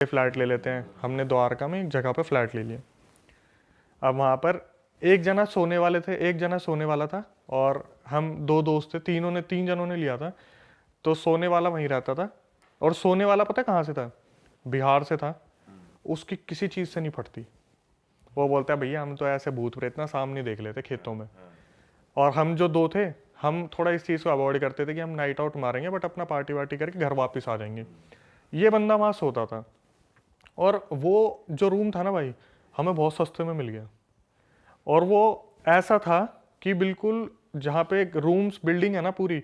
Flat ले लेते हैं। हमने द्वारका में एक जगह पे फ्लैट ले लिया। अब वहाँ पर एक जना सोने वाले थे, एक जना सोने वाला था, और हम दो दोस्त थे, तीन जनों ने लिया था। तो सोने वाला वहीं रहता था, और सोने वाला पता कहाँ से था? बिहार से था। उसकी किसी चीज़ से नहीं फटती। वो बोलता है भैया हम तो ऐसे भूत प्रेत ना सामने देख लेते खेतों में। और हम जो दो थे, हम थोड़ा इस चीज़ को अवॉइड करते थे कि हम नाइट आउट मारेंगे बट अपना पार्टी वार्टी करके घर वापस आ जाएंगे। ये बंदा वहाँ सोता था, और वो जो रूम था ना भाई, हमें बहुत सस्ते में मिल गया। और वो ऐसा था कि बिल्कुल जहाँ पे एक रूम्स बिल्डिंग है ना पूरी,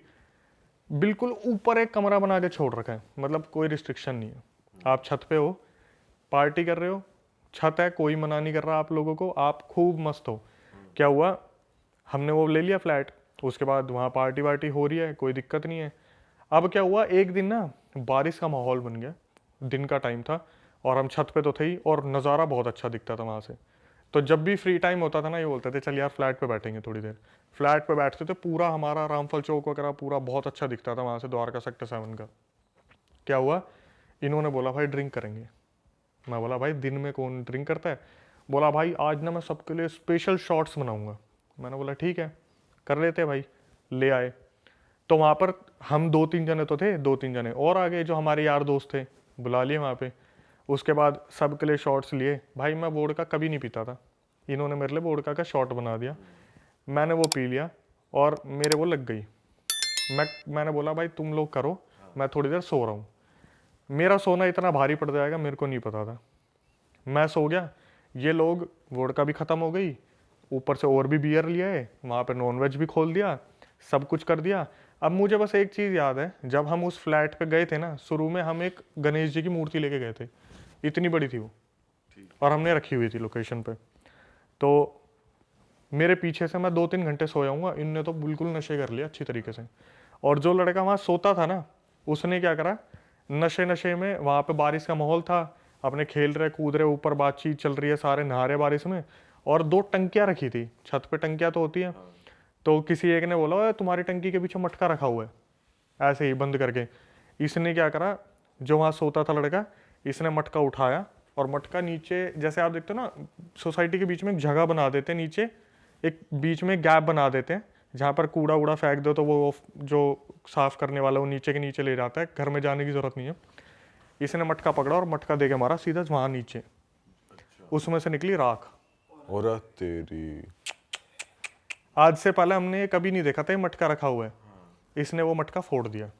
बिल्कुल ऊपर एक कमरा बना के छोड़ रखा है, मतलब कोई रिस्ट्रिक्शन नहीं है। आप छत पे हो, पार्टी कर रहे हो, छत है, कोई मना नहीं कर रहा आप लोगों को, आप खूब मस्त हो। क्या हुआ, हमने वो ले लिया फ्लैट, उसके बाद वहाँ पार्टी वार्टी हो रही है, कोई दिक्कत नहीं है। अब क्या हुआ, एक दिन ना बारिश का माहौल बन गया, दिन का टाइम था, और हम छत पे तो थे ही, और नज़ारा बहुत अच्छा दिखता था वहाँ से। तो जब भी फ्री टाइम होता था ना, ये बोलते थे चल यार फ्लैट पे बैठेंगे थोड़ी देर। फ्लैट पे बैठते थे, पूरा हमारा रामफल चौक वगैरह पूरा बहुत अच्छा दिखता था वहाँ से, द्वारका सेक्टर 7 का। क्या हुआ, इन्होंने बोला भाई ड्रिंक करेंगे। मैं बोला भाई दिन में कौन ड्रिंक करता है? बोला भाई आज ना मैं सबके लिए स्पेशल शॉट्स बनाऊंगा। मैंने बोला ठीक है, कर लेते हैं भाई। ले आए। तो वहाँ पर हम 2-3 जने तो थे, 2-3 जने और आ गए जो हमारे यार दोस्त थे, बुला लिए वहाँ पे। उसके बाद सबके लिए शॉट्स लिए। भाई मैं वोडका कभी नहीं पीता था, इन्होंने मेरे लिए वोडका का शॉट बना दिया। मैंने वो पी लिया, और मेरे वो लग गई। मैंने बोला भाई तुम लोग करो, मैं थोड़ी देर सो रहा हूँ। मेरा सोना इतना भारी पड़ जाएगा मेरे को नहीं पता था। मैं सो गया, ये लोग वोडका भी ख़त्म हो गई, ऊपर से और भी बियर लिया है, वहाँ पे नॉनवेज भी खोल दिया, सब कुछ कर दिया। अब मुझे बस एक चीज़ याद है, जब हम उस फ्लैट पे गए थे ना, शुरू में हम एक गणेश जी की मूर्ति लेके गए थे, इतनी बड़ी थी वो, और हमने रखी हुई थी लोकेशन पे। तो मेरे पीछे से मैं 2-3 घंटे सोया हूँ, इनने तो बिल्कुल नशे कर लिया अच्छी तरीके से। और जो लड़का वहाँ सोता था ना, उसने क्या करा, नशे नशे में, वहाँ पे बारिश का माहौल था, अपने खेल रहे कूद रहे, ऊपर बातचीत चल रही है, सारे नहा रहे बारिश में, और 2 टंकियाँ रखी थी छत पे, टंकियाँ तो होती है। तो किसी एक ने बोला तुम्हारी टंकी के पीछे मटका रखा हुआ है, ऐसे ही बंद करके। इसने क्या करा, जो वहाँ सोता था लड़का, इसने मटका उठाया, और मटका नीचे, जैसे आप देखते हो ना सोसाइटी के बीच में एक जगह बना देते हैं, नीचे एक बीच में गैप बना देते हैं, जहाँ पर कूड़ा उड़ा फेंक दो तो वो जो साफ करने वाला वो नीचे के नीचे ले जाता है, घर में जाने की जरूरत नहीं है। इसने मटका पकड़ा और मटका दे के मारा सीधा वहाँ नीचे। उसमें से निकली राख। और तेरी, आज से पहले हमने कभी नहीं देखा था ये मटका रखा हुआ है। इसने वो मटका फोड़ दिया।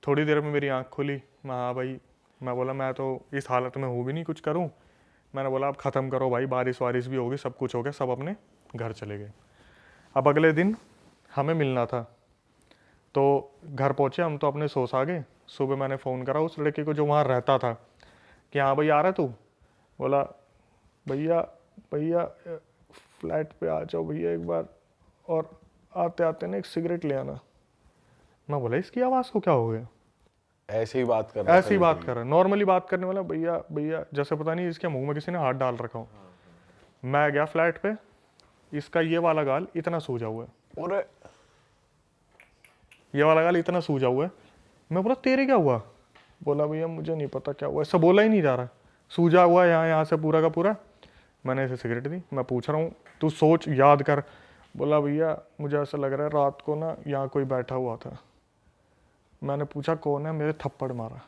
थोड़ी देर में मेरी आँख खुली, मैं हाँ भाई, मैं बोला मैं तो इस हालत में हूँ भी नहीं कुछ करूँ। मैंने बोला अब ख़त्म करो भाई, बारिश वारिश भी होगी, सब कुछ हो गया, सब अपने घर चले गए। अब अगले दिन हमें मिलना था, तो घर पहुँचे हम, तो अपने सोच आ गए। सुबह मैंने फ़ोन करा उस लड़के को जो वहाँ रहता था कि हाँ भाई आ रहा है तू? बोला भैया भैया फ्लैट पे आ जाओ भैया एक बार, और आते आते ना एक सिगरेट ले आना। मैं बोला इसकी आवाज़ को क्या हो गया? ऐसे ही बात कर रहा ऐसे ही बात कर रहा है, नॉर्मली बात करने वाला, भैया भैया, जैसे पता नहीं इसके मुंह में किसी ने हाथ डाल रखा हो। मैं गया फ्लैट पे, इसका ये वाला गाल इतना सूजा हुआ है, और ये वाला गाल इतना सूजा हुआ है। मैं बोला तेरे क्या हुआ? बोला भैया मुझे नहीं पता क्या हुआ, ऐसा बोला ही नहीं जा रहा, सूजा हुआ है यहाँ से पूरा का पूरा। मैंने इसे सिगरेट दी, मैं पूछ रहा हूँ तू सोच याद कर। बोला भैया मुझे ऐसा लग रहा है रात को ना यहाँ कोई बैठा हुआ था। मैंने पूछा कौन है? मेरे थप्पड़ मारा।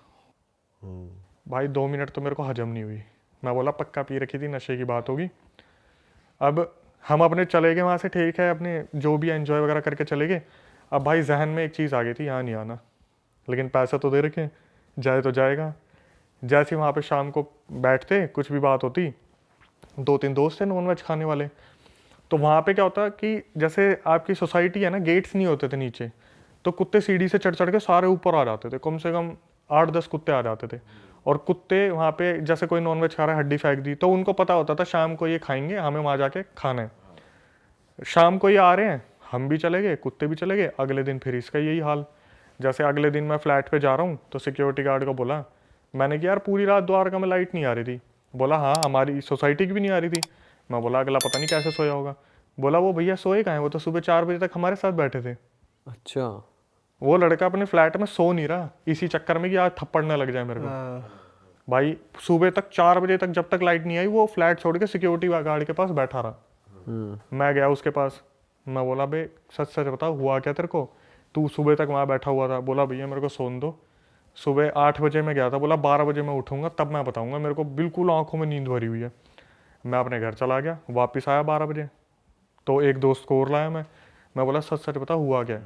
भाई 2 मिनट तो मेरे को हजम नहीं हुई। मैं बोला पक्का पी रखी थी, नशे की बात होगी। अब हम अपने चले गए वहाँ से, ठीक है, अपने जो भी एंजॉय वगैरह करके चले गए। अब भाई जहन में एक चीज़ आ गई थी, यहाँ नहीं आना, लेकिन पैसा तो दे रखे, जाए तो जाएगा। जैसे वहाँ पे शाम को बैठते, कुछ भी बात होती, 2-3 दोस्त थे नॉनवेज खाने वाले। तो वहाँ पे क्या होता कि जैसे आपकी सोसाइटी है ना, गेट्स नहीं होते थे नीचे, तो कुत्ते सीढ़ी से चढ़ चढ़ के सारे ऊपर आ जाते थे, कम से कम 8-10 कुत्ते आ जाते थे। और कुत्ते वहाँ पे, जैसे कोई नॉनवेज खा रहा है, हड्डी फेंक दी, तो उनको पता होता था शाम को ये खाएंगे, हमें वहाँ जाके खाना है। शाम को ये आ रहे हैं, हम भी चले गए, कुत्ते भी चले गए। अगले दिन फिर इसका यही हाल। जैसे अगले दिन मैं फ्लैट पे जा रहा हूँ, तो सिक्योरिटी गार्ड को बोला, मैंने कि यार पूरी रात द्वारका में लाइट नहीं आ रही थी। बोला हाँ हमारी सोसाइटी की भी नहीं आ रही थी। मैं बोला अगला पता नहीं कैसे सोया होगा। बोला वो भैया सोए कहाँ हैं, वो तो सुबह 4 बजे तक हमारे साथ बैठे थे। अच्छा, वो लड़का अपने फ्लैट में सो नहीं रहा, इसी चक्कर में कि आज थप्पड़ ना लग जाए मेरे को। भाई सुबह तक 4 बजे तक जब तक लाइट नहीं आई वो फ्लैट छोड़ के सिक्योरिटी गार्ड के पास बैठा रहा। मैं गया उसके पास, मैं बोला बे सच सच बता हुआ क्या तेरे को, तू सुबह तक वहाँ बैठा हुआ था। बोला भैया मेरे को सोने दो, सुबह 8 बजे मैं गया था, बोला 12 बजे मैं उठूंगा तब मैं बताऊंगा, मेरे को बिल्कुल आंखों में नींद भरी हुई है। मैं अपने घर चला गया, वापस आया 12 बजे, तो एक दोस्त को और लाया मैं बोला सच सच बता हुआ क्या है।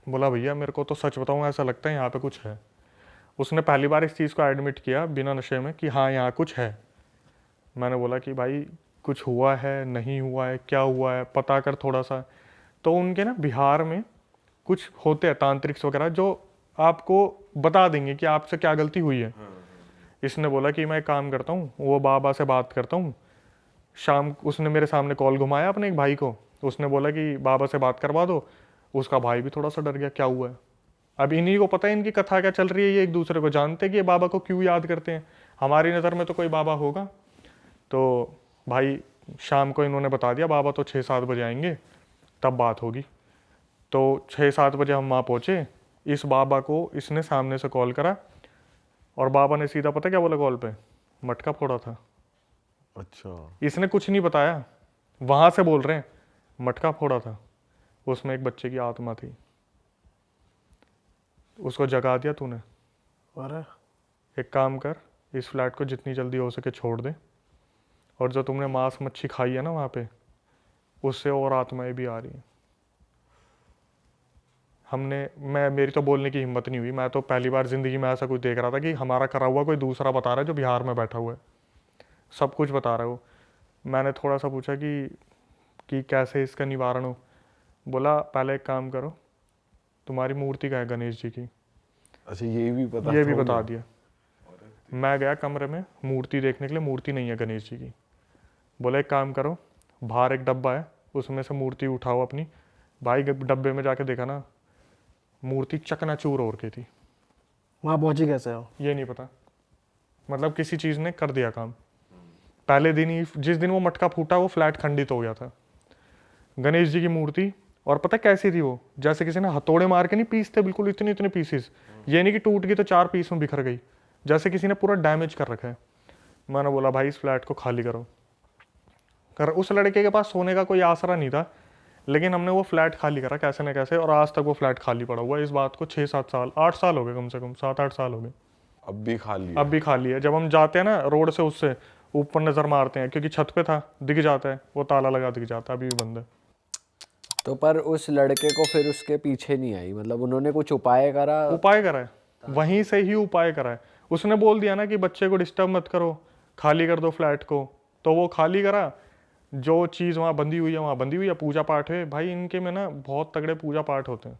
बोला भैया मेरे को तो सच बताऊँ ऐसा लगता है यहाँ पे कुछ है। उसने पहली बार इस चीज़ को एडमिट किया बिना नशे में कि हाँ यहाँ कुछ है। मैंने बोला कि भाई कुछ हुआ है, नहीं हुआ है, क्या हुआ है, पता कर थोड़ा सा। तो उनके ना बिहार में कुछ होते हैं तांत्रिक्स वगैरह जो आपको बता देंगे कि आपसे क्या गलती हुई है। इसने बोला कि मैं एक काम करता हूँ, वो बाबा से बात करता हूँ शाम। उसने मेरे सामने कॉल घुमाया अपने एक भाई को, उसने बोला कि बाबा से बात करवा दो। उसका भाई भी थोड़ा सा डर गया, क्या हुआ है। अब इन्हीं को पता है इनकी कथा क्या चल रही है, ये एक दूसरे को जानते हैं कि ये बाबा को क्यों याद करते हैं, हमारी नज़र में तो कोई बाबा होगा। तो भाई शाम को इन्होंने बता दिया बाबा तो 6-7 बजे आएंगे तब बात होगी। तो 6-7 बजे हम वहाँ पहुँचे, इस बाबा को इसने सामने से कॉल करा और बाबा ने सीधा पता क्या बोला कॉल पे, मटका फोड़ा था। अच्छा। इसने कुछ नहीं बताया, वहाँ से बोल रहे हैं मटका फोड़ा था, उसमें एक बच्चे की आत्मा थी, उसको जगा दिया तूने। अरे एक काम कर, इस फ्लैट को जितनी जल्दी हो सके छोड़ दे, और जो तुमने मांस मच्छी खाई है ना वहाँ पे, उससे और आत्माएं भी आ रही हैं। मेरी तो बोलने की हिम्मत नहीं हुई, मैं तो पहली बार ज़िंदगी में ऐसा कुछ देख रहा था कि हमारा करा हुआ कोई दूसरा बता रहा है जो बिहार में बैठा हुआ है, सब कुछ बता रहा है वो। मैंने थोड़ा सा पूछा कि कैसे इसका निवारण हो। बोला पहले एक काम करो, तुम्हारी मूर्ति का है गणेश जी की, अच्छा ये भी पता ये भी था बता उन्हें? दिया। मैं गया कमरे में मूर्ति देखने के लिए, मूर्ति नहीं है गणेश जी की। बोला एक काम करो, बाहर एक डब्बा है उसमें से मूर्ति उठाओ अपनी। भाई डब्बे में जाके देखा ना, मूर्ति चकनाचूर हो रखी थी। वहाँ पहुंची कैसे हो? ये नहीं पता, मतलब किसी चीज़ ने कर दिया काम। पहले दिन ही जिस दिन वो मटका फूटा वो फ्लैट खंडित हो गया था। गणेश जी की मूर्ति, और पता कैसी थी वो, जैसे किसी ने हथौड़े मार के नहीं पीसते बिल्कुल इतने इतने पीसेस, ये नहीं कि टूट गई तो 4 पीस में बिखर गई, जैसे किसी ने पूरा डैमेज कर रखा है। मैंने बोला भाई इस फ्लैट को खाली करो। उस लड़के के पास सोने का कोई आसरा नहीं था, लेकिन हमने वो फ्लैट खाली करा कैसे न कैसे, और आज तक वो फ्लैट खाली पड़ा हुआ है। इस बात को 6-7 साल 8 साल हो गए, कम से कम 7-8 साल हो गए। अब भी खाली है। अब भी खाली है। जब हम जाते हैं ना रोड से, उससे ऊपर नज़र मारते हैं क्योंकि छत पे था, दिख जाता है वो ताला लगा, दिख जाता है, अभी भी बंद है। तो पर उस लड़के को फिर उसके पीछे नहीं आई, मतलब उन्होंने कुछ उपाय करा? उपाय करा है, वहीं से ही उपाय करा है। उसने बोल दिया ना कि बच्चे को डिस्टर्ब मत करो, खाली कर दो फ्लैट को, तो वो खाली करा। जो चीज़ वहाँ बंधी हुई है वहाँ बंधी हुई है। पूजा पाठ है भाई इनके में ना, बहुत तगड़े पूजा पाठ होते हैं।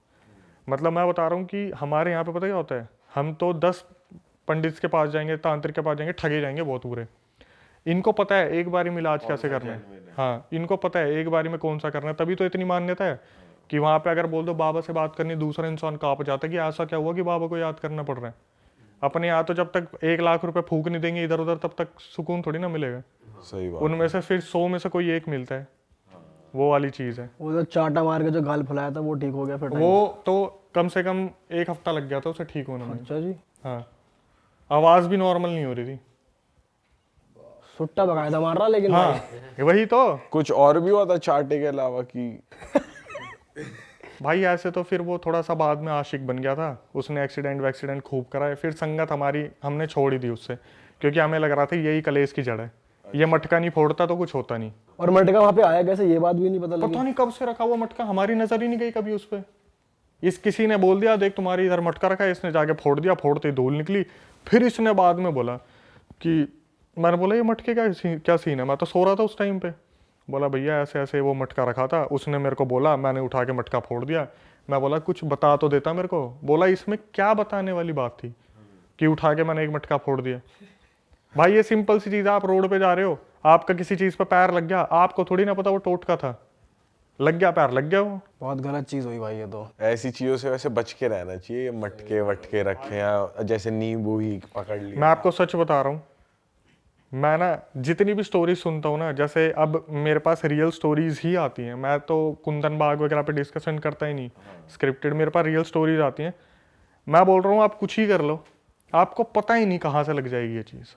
मतलब मैं बता रहा हूँ कि हमारे यहाँ पे पता क्या होता है, हम तो 10 पंडित के पास जाएंगे, तांत्रिक के पास जाएंगे, ठगे जाएंगे बहुत बुरे। इनको पता है एक बारी में इलाज कैसे करना है। हाँ इनको पता है एक बारी में कौन सा करना है, तभी तो इतनी मान्यता है कि वहाँ पे अगर बोल दो बाबा से बात करनी, दूसरा इंसान कांप जाता है कि ऐसा क्या हुआ कि बाबा को याद करना पड़ रहा है। अपने यहाँ तो जब तक 1 लाख रुपए फूक नहीं देंगे इधर उधर, तब तक सुकून थोड़ी ना मिलेगा। सही बात। उनमें से फिर 100 में से कोई एक मिलता है, वो वाली चीज़ है। वो जो चाटा मार के जो गाल फुलाया था वो ठीक हो गया फिर? वो तो कम से कम 1 हफ्ता लग गया था उसे ठीक होने में। अच्छा जी। हाँ आवाज़ भी नॉर्मल नहीं हो रही थी। सुट्टा बकायदा मार रहा लेकिन हाँ वही तो कुछ और भी हुआ था चाटे के अलावा कि? भाई ऐसे तो फिर वो थोड़ा सा बाद में आशिक बन गया था, उसने एक्सीडेंट खूब कराए। फिर संगत हमारी हमने छोड़ ही दी उससे, क्योंकि हमें लग रहा था यही कलेश की जड़ है, ये मटका नहीं फोड़ता तो कुछ होता नहीं। और मटका वहाँ पे आया कैसे, ये बात भी नहीं पता लगी? पता नहीं कब से रखा हुआ मटका, हमारी नजर ही नहीं गई कभी उस पर। इस किसी ने बोल दिया देख तुम्हारी इधर मटका रखा है, इसने जाके फोड़ दिया, फोड़ते ही धूल निकली। फिर इसने बाद में बोला कि, मैंने बोला ये मटके क्या सीन है, मैं तो सो रहा था उस टाइम पे। बोला भैया ऐसे ऐसे वो मटका रखा था, उसने मेरे को बोला, मैंने उठा के मटका फोड़ दिया। मैं बोला कुछ बता तो देता मेरे को। बोला इसमें क्या बताने वाली बात थी कि उठा के मैंने एक मटका फोड़ दिया। भाई ये सिंपल सी चीज़ है, आप रोड पे जा रहे हो, आपका किसी चीज़ पे पैर लग गया, आपको थोड़ी ना पता वो टोटका था, लग गया पैर, लग गया वो। बहुत गलत चीज़ हुई भाई ये तो। ऐसी चीजों से वैसे बच के रहना चाहिए, ये मटके वटके रखे या जैसे नींबू ही पकड़ लिया। मैं आपको सच बता रहा हूँ, मैं ना जितनी भी स्टोरीज सुनता हूँ ना, जैसे अब मेरे पास रियल स्टोरीज ही आती हैं, मैं तो कुंदन बाग वगैरह पे डिस्कशन करता ही नहीं, स्क्रिप्टेड मेरे पास रियल स्टोरीज आती हैं। मैं बोल रहा हूँ आप कुछ ही कर लो, आपको पता ही नहीं कहाँ से लग जाएगी ये चीज़।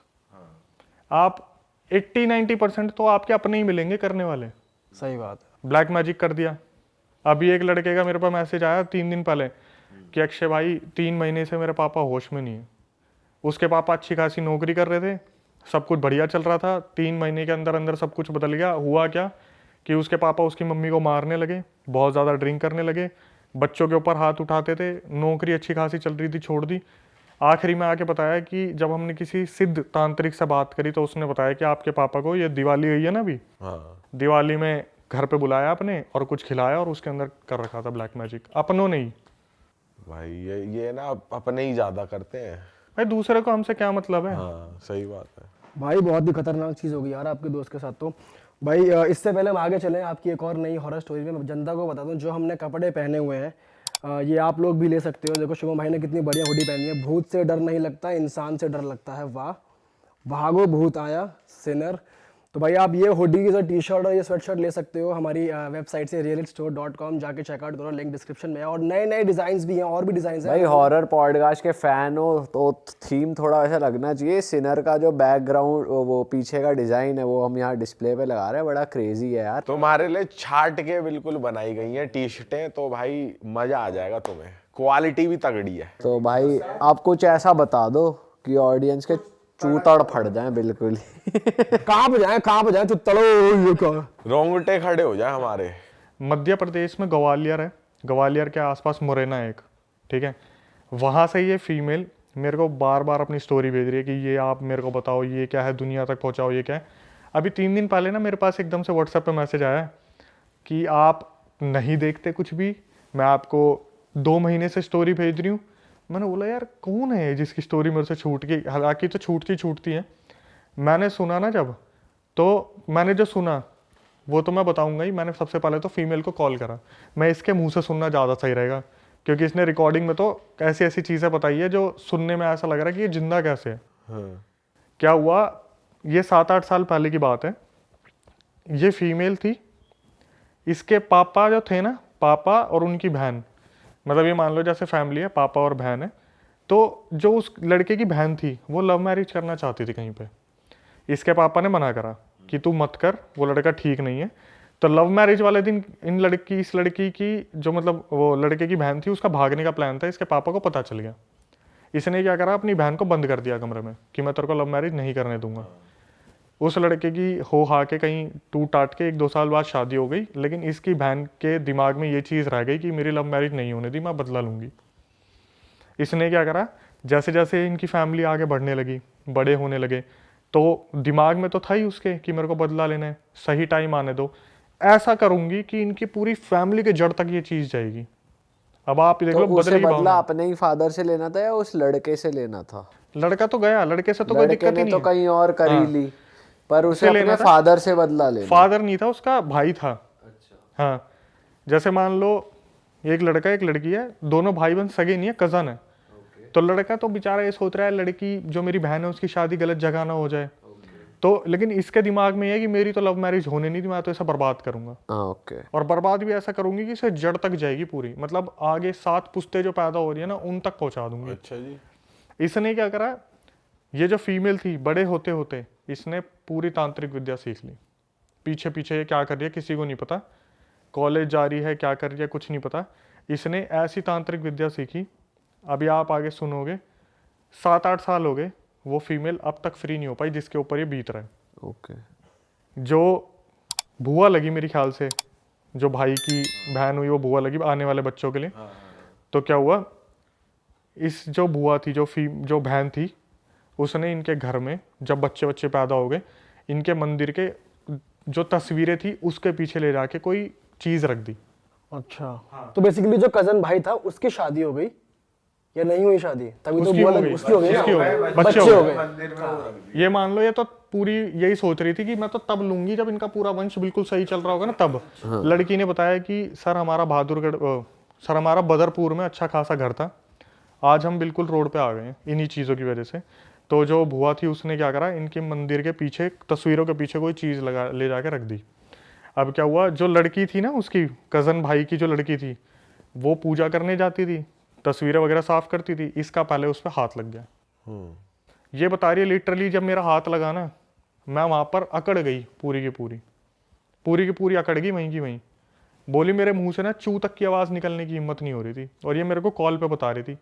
आप 80-90% तो आपके अपने ही मिलेंगे करने वाले। सही बात है। ब्लैक मैजिक कर दिया। अभी एक लड़के का मेरे पास मैसेज आया 3 दिन पहले कि अक्षय भाई 3 महीने से मेरे पापा होश में नहीं है। उसके पापा अच्छी खासी नौकरी कर रहे थे, सब कुछ बढ़िया चल रहा था, 3 महीने के अंदर अंदर सब कुछ बदल गया। हुआ क्या कि उसके पापा उसकी मम्मी को मारने लगे, बहुत ज़्यादा ड्रिंक करने लगे, बच्चों के ऊपर हाथ उठाते थे, नौकरी अच्छी खासी चल रही थी छोड़ दी। आखिरी में आके बताया कि जब हमने किसी सिद्ध तांत्रिक से बात करी तो उसने बताया कि आपके पापा को ये दिवाली हुई है ना अभी, हाँ दिवाली में घर पे बुलाया आपने और कुछ खिलाया और उसके अंदर कर रखा था ब्लैक मैजिक, अपनों ने ही। भाई ये ना अपने ही ज्यादा करते हैं। भाई दूसरे को हमसे क्या मतलब है। हाँ सही बात है। भाई बहुत ही खतरनाक चीज़ होगी यार आपके दोस्त के साथ तो। भाई इससे पहले हम आगे चलें आपकी एक और नई हॉरर स्टोरी में, मैं जनता को बता दूं जो हमने कपड़े पहने हुए हैं ये आप लोग भी ले सकते हो। देखो शुभम भाई ने कितनी बढ़िया हुडी पहनी है। भूत से डर नहीं लगता, इंसान से डर लगता है। वाह, भागो भूत आया सिनर। तो भाई आप ये हुडी की जो टी शर्ट और ये स्वेट शर्ट ले सकते हो हमारी वेबसाइट से realitstore.com, जाके चेकआउट करो, लिंक डिस्क्रिप्शन में है। और नए नए डिज़ाइंस भी हैं, और भी डिज़ाइंस हैं। भाई हॉरर पॉडकास्ट के फैन हो तो थीम थोड़ा ऐसा लगना चाहिए। सिनर का जो बैकग्राउंड वो पीछे का डिजाइन है वो हम यहाँ डिस्प्ले पे लगा रहे हैं, बड़ा क्रेजी है यार। तुम्हारे लिए छाट के बिल्कुल बनाई गई हैं टी शर्टें, तो भाई मजा आ जाएगा तुम्हें। क्वालिटी भी तगड़ी है। तो भाई आप कुछ ऐसा बता दो कि ऑडियंस के चूतड़ फट जाए बिल्कुल ही। कांप जाए तो तड़ो ये क्या। रोंगटे खड़े हो जाए हमारे। मध्य प्रदेश में ग्वालियर है, ग्वालियर के आसपास मुरैना है एक, ठीक है। वहाँ से ये फीमेल मेरे को बार बार अपनी स्टोरी भेज रही है कि ये आप मेरे को बताओ ये क्या है, दुनिया तक पहुँचाओ ये क्या है। अभी 3 दिन पहले ना मेरे पास एकदम से व्हाट्सएप पे मैसेज आया कि आप नहीं देखते कुछ भी, मैं आपको 2 महीने से स्टोरी भेज रही हूँ। मैंने बोला यार कौन है जिसकी स्टोरी मेरे से छूट गई, हालांकि तो छूटती है। मैंने सुना ना जब, तो मैंने जो सुना वो तो मैं बताऊंगा ही। मैंने सबसे पहले तो फीमेल को कॉल करा, मैं इसके मुंह से सुनना ज़्यादा सही रहेगा क्योंकि इसने रिकॉर्डिंग में तो ऐसी ऐसी चीज़ें बताई है जो सुनने में ऐसा लग रहा है कि ये जिंदा कैसे है। हाँ। क्या हुआ, ये 7-8 साल पहले की बात है। ये फीमेल थी, इसके पापा जो थे ना, पापा और उनकी बहन, मतलब ये मान लो जैसे फैमिली है, पापा और बहन है। तो जो उस लड़के की बहन थी वो लव मैरिज करना चाहती थी कहीं पे। इसके पापा ने मना करा कि तू मत कर, वो लड़का ठीक नहीं है। तो लव मैरिज वाले दिन इस लड़की की जो मतलब वो लड़के की बहन थी उसका भागने का प्लान था। इसके पापा को पता चल गया। इसने क्या करा, अपनी बहन को बंद कर दिया कमरे में कि मैं तेरे को लव मैरिज नहीं करने दूंगा। उस लड़के की हो हा के कहीं टूट टाट के 1-2 साल बाद शादी हो गई, लेकिन इसकी बहन के दिमाग में ये चीज़ रह गई कि मेरी लव मैरिज नहीं होने दी, मैं बदला लूँगी। इसने क्या करा, जैसे जैसे इनकी फैमिली आगे बढ़ने लगी, बड़े होने लगे, तो दिमाग में तो था ही उसके कि मेरे को बदला लेना है, सही टाइम आने दो, ऐसा करूँगी कि इनकी पूरी फैमिली के जड़ तक ये चीज़ जाएगी। अब आप देख तो लो उसे बदले की बदला भावना। अपने ही फादर से लेना था या उस लड़के से लेना था? लड़का तो गया, लड़के से तो कोई लड़के दिक्कत ही ने नहीं तो है। कहीं और कर ही ली, पर उसे उसे लेना अपने था। फादर से बदला लेना। फादर नहीं था, उसका भाई था। हाँ, जैसे मान लो एक लड़का एक लड़की है, दोनों भाई बहन सगे नहीं है, कजन है। तो लड़का तो बेचारा ये सोच रहा है लड़की जो मेरी बहन है उसकी शादी गलत जगह ना हो जाए। तो लेकिन इसके दिमाग में ये है कि मेरी तो लव मैरिज होने नहीं दी, मैं तो इसे बर्बाद करूंगा। ओके। और बर्बाद भी ऐसा करूंगी कि इसे जड़ तक जाएगी पूरी, मतलब आगे 7 पुश्ते जो पैदा हो रही है ना उन तक पहुंचा दूंगी। अच्छा जी। इसने क्या करा, ये जो फीमेल थी बड़े होते होते इसने पूरी तांत्रिक विद्या सीख ली। पीछे पीछे ये क्या कर रही है किसी को नहीं पता, कॉलेज जा रही है क्या कर रही है कुछ नहीं पता। इसने ऐसी तांत्रिक विद्या सीखी, अभी आप आगे सुनोगे, 7-8 साल हो गए, वो फीमेल अब तक फ्री नहीं हो पाई जिसके ऊपर ये बीत रहा है। ओके। जो बुआ लगी मेरे ख्याल से, जो भाई की बहन हुई वो बुआ लगी आने वाले बच्चों के लिए। तो क्या हुआ, इस जो बुआ थी जो बहन थी, उसने इनके घर में जब बच्चे पैदा हो गए, इनके मंदिर के जो तस्वीरें थी उसके पीछे ले जाके कोई चीज रख दी। अच्छा तो बेसिकली जो कजन भाई था उसकी शादी हो गई या नहीं हुई शादी? तभी तो उसकी बुआ हो गई, उसकी हो गई ना, उसकी हो गई, बच्चे हो गए। ये मान लो ये तो पूरी यही सोच रही थी कि मैं तो तब लूंगी जब इनका पूरा वंश बिल्कुल सही चल रहा होगा ना तब। लड़की ने बताया कि सर हमारा बदरपुर में अच्छा खासा घर था, आज हम बिल्कुल रोड पे आ गए हैं इन्हीं चीज़ों की वजह से। तो जो बुआ थी उसने क्या करा, इनके मंदिर के पीछे तस्वीरों के पीछे कोई चीज़ ले जाके रख दी। अब क्या हुआ, जो लड़की थी ना उसकी कज़न भाई की जो लड़की थी वो पूजा करने जाती थी, तस्वीरें वगैरह साफ करती थी, इसका पहले उस पर हाथ लग गया। ये बता रही है लिटरली जब मेरा हाथ लगा ना, मैं वहां पर अकड़ गई, पूरी की पूरी अकड़ गई वहीं की वहीं। बोली मेरे मुंह से ना चू तक की आवाज़ निकलने की हिम्मत नहीं हो रही थी। और ये मेरे को कॉल पे बता रही थी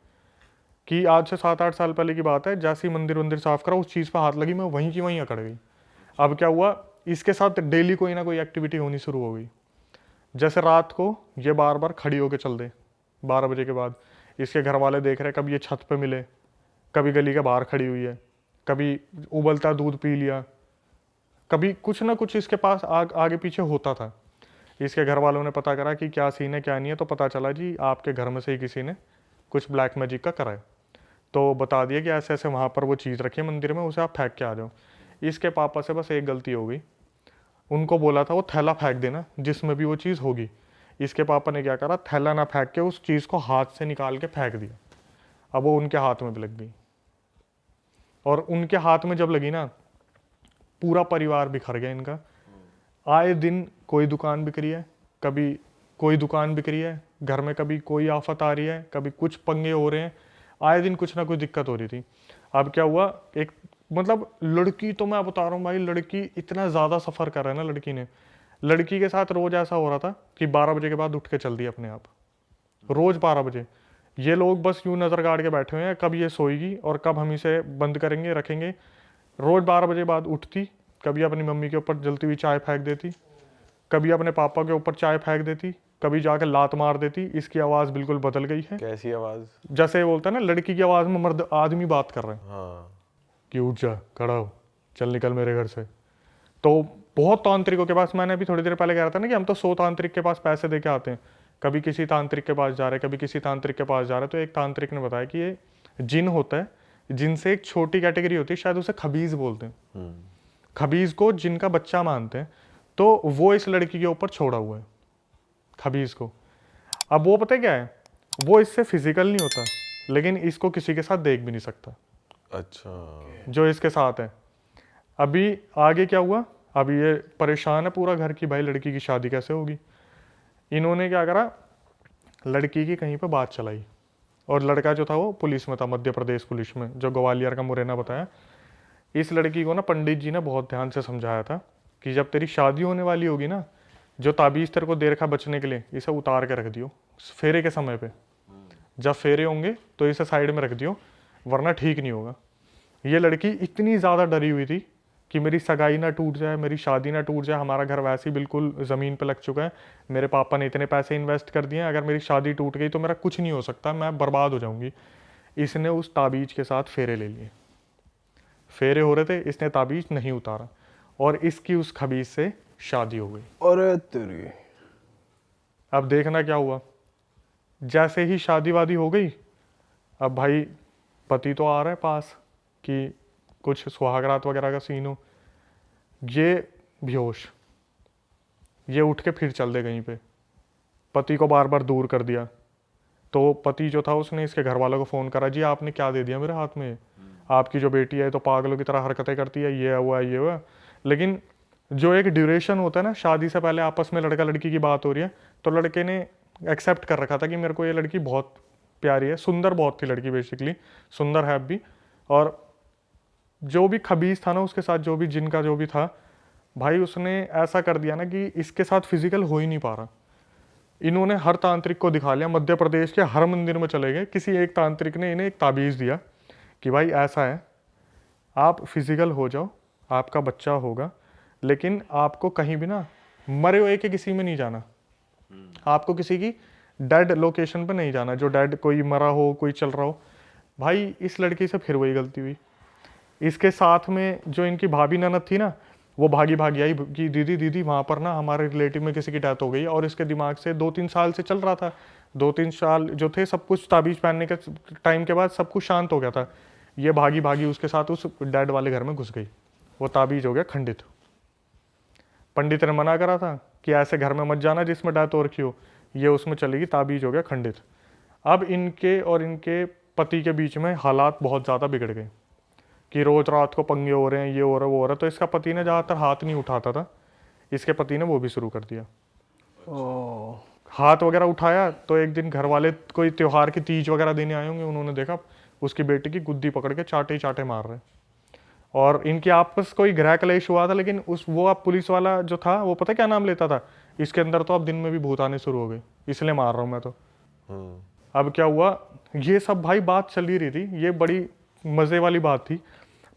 कि आज से 7-8 साल पहले की बात है, जैसे ही मंदिर साफ करा उस चीज़ पर हाथ लगी, मैं वहीं की वहीं अकड़ गई। अब क्या हुआ, इसके साथ डेली कोई ना कोई एक्टिविटी होनी शुरू हो गई। जैसे रात को ये बार बार खड़ी होकर चल दे 12 बजे के बाद, इसके घर वाले देख रहे, कभी ये छत पे मिले, कभी गली के बाहर खड़ी हुई है, कभी उबलता दूध पी लिया, कभी कुछ ना कुछ इसके पास आगे पीछे होता था। इसके घर वालों ने पता करा कि क्या सीन है क्या नहीं है, तो पता चला जी आपके घर में से ही किसी ने कुछ ब्लैक मैजिक का करा है। तो बता दिया कि ऐसे ऐसे वहाँ पर वो चीज़ रखी है मंदिर में, उसे आप फेंक के आ जाओ। इसके पापा से बस एक गलती हो गई, उनको बोला था वो थैला फेंक देना जिसमें भी वो चीज़ होगी। इसके पापा ने क्या करा, थैला ना फेंक के उस चीज़ को हाथ से निकाल के फेंक दिया। अब वो उनके हाथ में भी लग गई, और उनके हाथ में जब लगी ना, पूरा परिवार बिखर गया इनका। आए दिन कोई दुकान बिक रही है, कभी कोई दुकान बिक रही है घर में, कभी कोई आफत आ रही है, कभी कुछ पंगे हो रहे हैं, आए दिन कुछ ना कुछ दिक्कत हो रही थी। अब क्या हुआ, एक मतलब लड़की तो मैं बता रहा हूँ भाई, लड़की इतना ज़्यादा सफ़र कर रहा है ना लड़की ने। लड़की के साथ रोज़ ऐसा हो रहा था कि 12 बजे के बाद उठ के चल दी अपने आप, रोज़ 12 बजे। ये लोग बस यूँ नज़र गाड़ के बैठे हुए हैं, कब ये सोएगी और कब हम इसे बंद करेंगे रखेंगे। रोज़ 12 बजे बाद उठती, कभी अपनी मम्मी के ऊपर जलती हुई चाय फेंक देती, कभी अपने पापा के ऊपर चाय फेंक देती, कभी जाकर लात मार देती। इसकी आवाज़ बिल्कुल बदल गई है। कैसी आवाज? जैसे बोलता है ना लड़की की आवाज़ में मर्द आदमी बात कर रहे हैं, हाँ। कि उठ जा, खड़ा हो, चल निकल मेरे घर से। तो बहुत तांत्रिकों के पास, मैंने अभी थोड़ी देर पहले कह रहा था ना कि हम तो 100 तांत्रिक के पास पैसे दे के आते हैं, कभी किसी तांत्रिक के पास जा रहे, कभी किसी तांत्रिक के पास जा रहे। तो एक तांत्रिक ने बताया कि ये जिन होता है, जिनसे एक छोटी कैटेगरी होती है, शायद उसे खबीज बोलते हैं। खबीज को जिनका बच्चा मानते हैं, तो वो इस लड़की के ऊपर छोड़ा हुआ है, खबीज को। अब वो पता है क्या है, वो इससे फिजिकल नहीं होता, लेकिन इसको किसी के साथ देख भी नहीं सकता। अच्छा। जो इसके साथ है। अभी आगे क्या हुआ, अभी ये परेशान है पूरा घर की, भाई लड़की की शादी कैसे होगी। इन्होंने क्या करा, लड़की की कहीं पे बात चलाई, और लड़का जो था वो पुलिस में था, मध्य प्रदेश पुलिस में, जो ग्वालियर का मुरैना बताया। इस लड़की को ना पंडित जी ने बहुत ध्यान से समझाया था कि जब तेरी शादी होने वाली होगी ना, जो ताबीज़ तेरे को दे रखा बचने के लिए, इसे उतार के रख दियो फेरे के समय पे। जब फेरे होंगे तो इसे साइड में रख दियो, वरना ठीक नहीं होगा। ये लड़की इतनी ज़्यादा डरी हुई थी कि मेरी सगाई ना टूट जाए, मेरी शादी ना टूट जाए, हमारा घर वैसे ही बिल्कुल ज़मीन पे लग चुका है, मेरे पापा ने इतने पैसे इन्वेस्ट कर दिए हैं, अगर मेरी शादी टूट गई तो मेरा कुछ नहीं हो सकता, मैं बर्बाद हो जाऊंगी। इसने उस ताबीज़ के साथ फेरे ले लिए, फेरे हो रहे थे, इसने ताबीज़ नहीं उतारा, और इसकी उस खबीज से शादी हो गई। और तेरी अब देखना क्या हुआ, जैसे ही शादी वादी हो गई, अब भाई पति तो आ रहा है पास कि कुछ सुहागरात वगैरह का सीन हो, ये बेहोश, ये उठ के फिर चल दे कहीं पे, पति को बार बार दूर कर दिया। तो पति जो था उसने इसके घर वालों को फ़ोन करा, जी आपने क्या दे दिया मेरे हाथ में, आपकी जो बेटी है तो पागलों की तरह हरकतें करती है, ये हुआ ये हुआ। लेकिन जो एक ड्यूरेशन होता है ना, शादी से पहले आपस में लड़का लड़की की बात हो रही है, तो लड़के ने एक्सेप्ट कर रखा था कि मेरे को ये लड़की बहुत प्यारी है, सुंदर बहुत थी लड़की, बेसिकली सुंदर है भी। और जो भी खबीज था ना उसके साथ, जो भी जिनका जो भी था भाई, उसने ऐसा कर दिया ना कि इसके साथ फिजिकल हो ही नहीं पा रहा। इन्होंने हर तांत्रिक को दिखा लिया, मध्य प्रदेश के हर मंदिर में चले गए, किसी एक तांत्रिक ने इन्हें एक ताबीज़ दिया कि भाई ऐसा है, आप फिजिकल हो जाओ, आपका बच्चा होगा, लेकिन आपको कहीं भी ना मरे हुए के किसी में नहीं जाना, आपको किसी की डेड लोकेशन पे नहीं जाना, जो डेड कोई मरा हो, कोई चल रहा हो। भाई इस लड़की से फिर वही गलती हुई। इसके साथ में जो इनकी भाभी ननद थी ना, वो भागी भागी आई कि दीदी वहाँ पर ना हमारे रिलेटिव में किसी की डेथ हो गई, और इसके दिमाग से 2-3 साल से चल रहा था, 2-3 साल जो थे सब कुछ ताबीज़ पहनने के टाइम के बाद सब कुछ शांत हो गया था। ये भागी भागी उसके साथ उस डैड वाले घर में घुस गई, वो ताबीज़ हो गया खंडित। पंडित ने मना करा था कि ऐसे घर में मत जाना जिसमें डेथ हो रखी हो, ये उसमें चलेगी, ताबीज़ हो गया खंडित। अब इनके और इनके पति के बीच में हालात बहुत ज़्यादा बिगड़ गए कि रोज़ रात को पंगे हो रहे हैं, ये हो रहा है वो हो रहा है। तो इसका पति ने ज़्यादातर हाथ नहीं उठाता था, इसके पति ने वो भी शुरू कर दिया। हाथ वगैरह उठाया तो एक दिन घर वाले कोई त्यौहार की तीज वगैरह देने आए होंगे, उन्होंने देखा उसकी बेटी की गुद्दी पकड़ के चाटे ही चाटे मार रहे। और इनकी आपस कोई गृह कलेश हुआ था, लेकिन वो आप पुलिस वाला जो था वो पता क्या नाम लेता था, इसके अंदर तो अब दिन में भी भूत आने शुरू हो गए, इसलिए मार रहा हूँ मैं तो। अब क्या हुआ, ये सब भाई बात चल ही रही थी, ये बड़ी मज़े वाली बात थी।